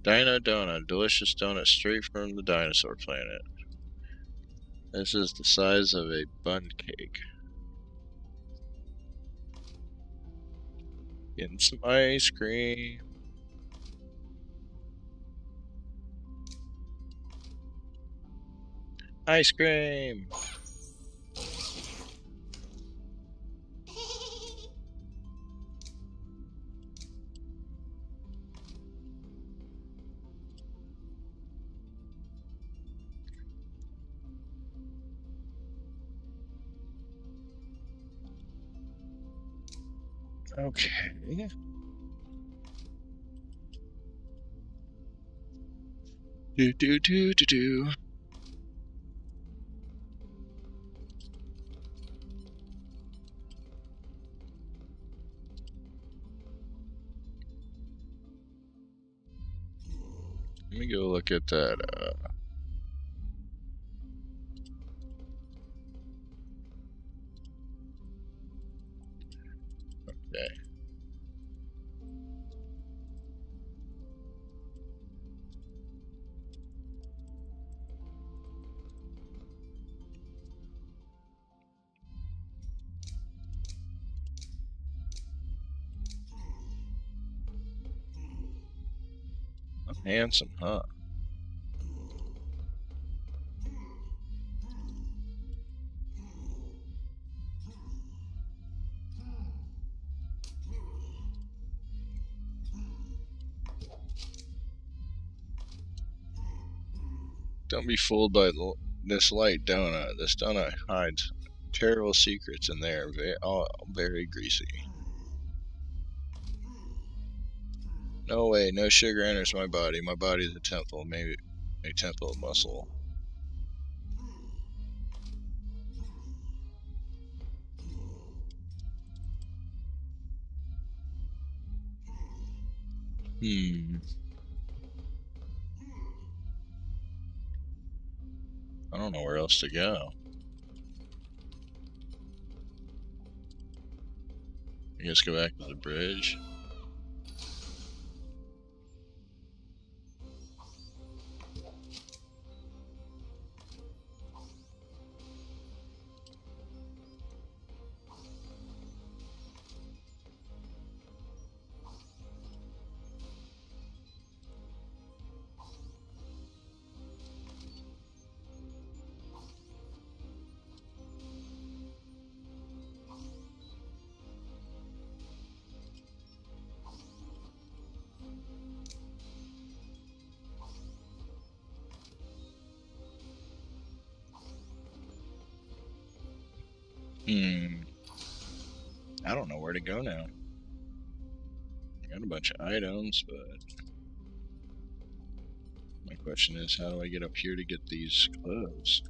Dino Donut. Delicious donut straight from the dinosaur planet. This is the size of a bun cake. Getting some ice cream. Ice cream! Okay. Do. Let me go look at that. Okay. Handsome, huh? Don't be fooled by this light donut. This donut hides terrible secrets in there. All very greasy. No way, no sugar enters my body. My body is a temple, maybe a temple of muscle. I don't know where else to go. I guess go back to the bridge. I don't know where to go now. I got a bunch of items, but my question is, how do I get up here to get these clothes?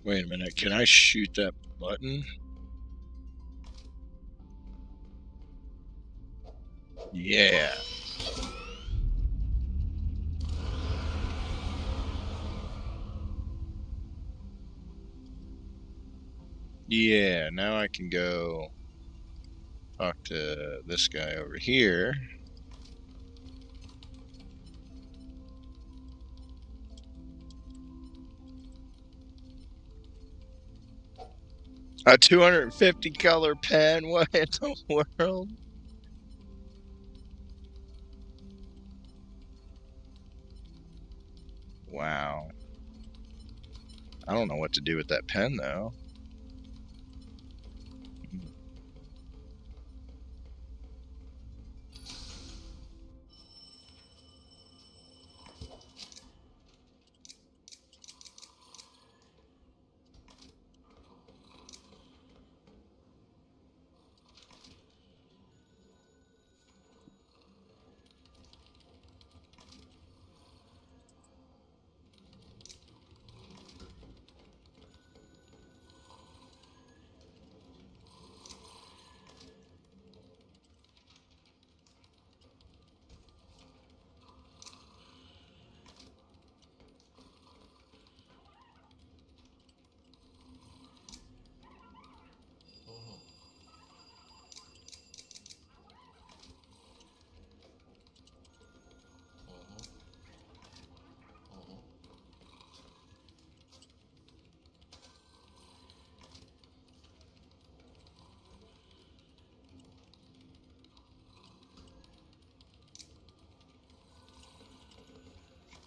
Wait a minute, can I shoot that button? Yeah. Yeah, now I can go talk to this guy over here. A 250 color pen? What in the world? Wow. I don't know what to do with that pen, though.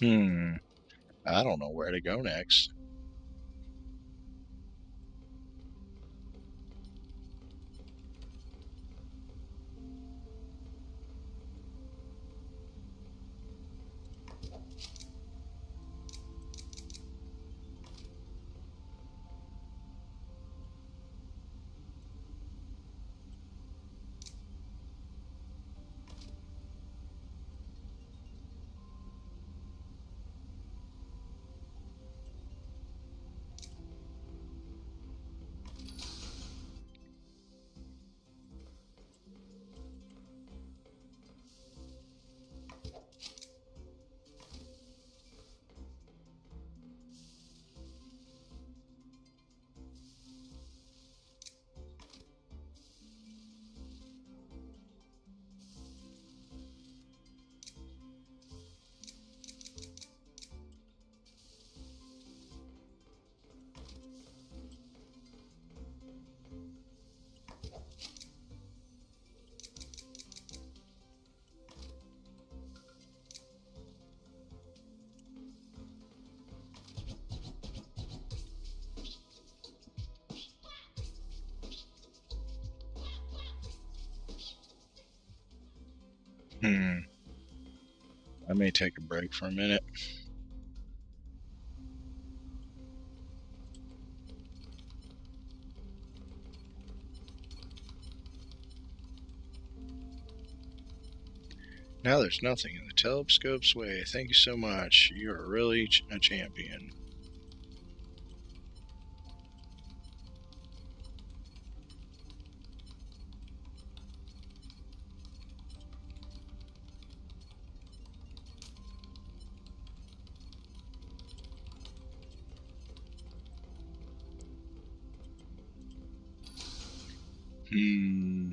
I don't know where to go next. I may take a break for a minute. Now there's nothing in the telescope's way. Thank you so much. You are really a champion. Hmm.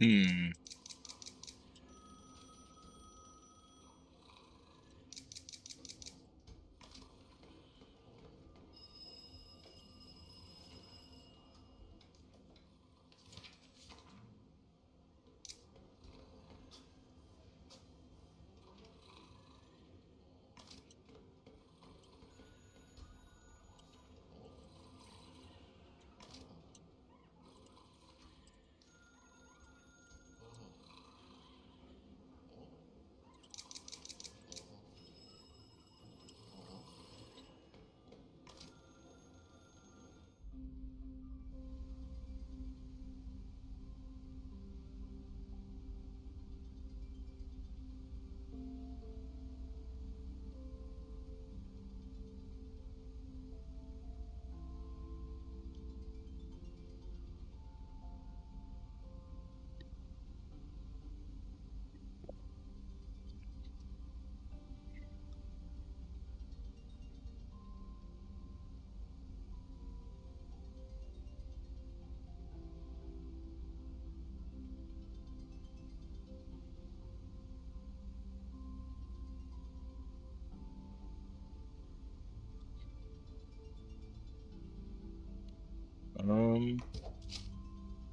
Hmm.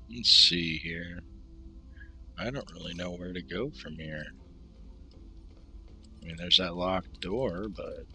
Let's see here. I don't really know where to go from here. I mean, there's that locked door, but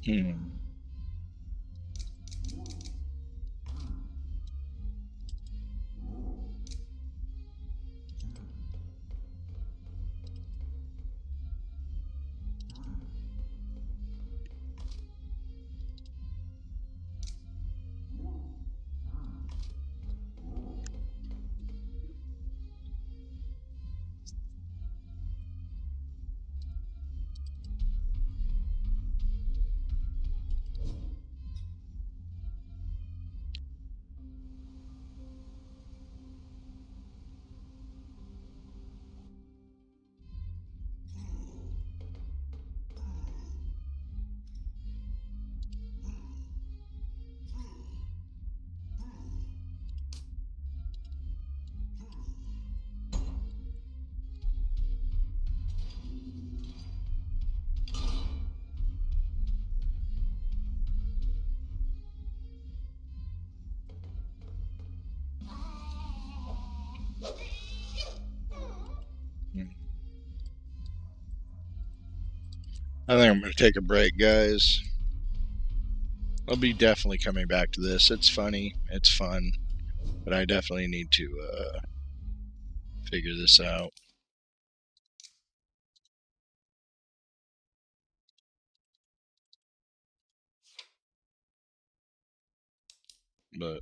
Hmm. I think I'm going to take a break, guys. I'll be definitely coming back to this. It's funny, it's fun, but I definitely need to figure this out. But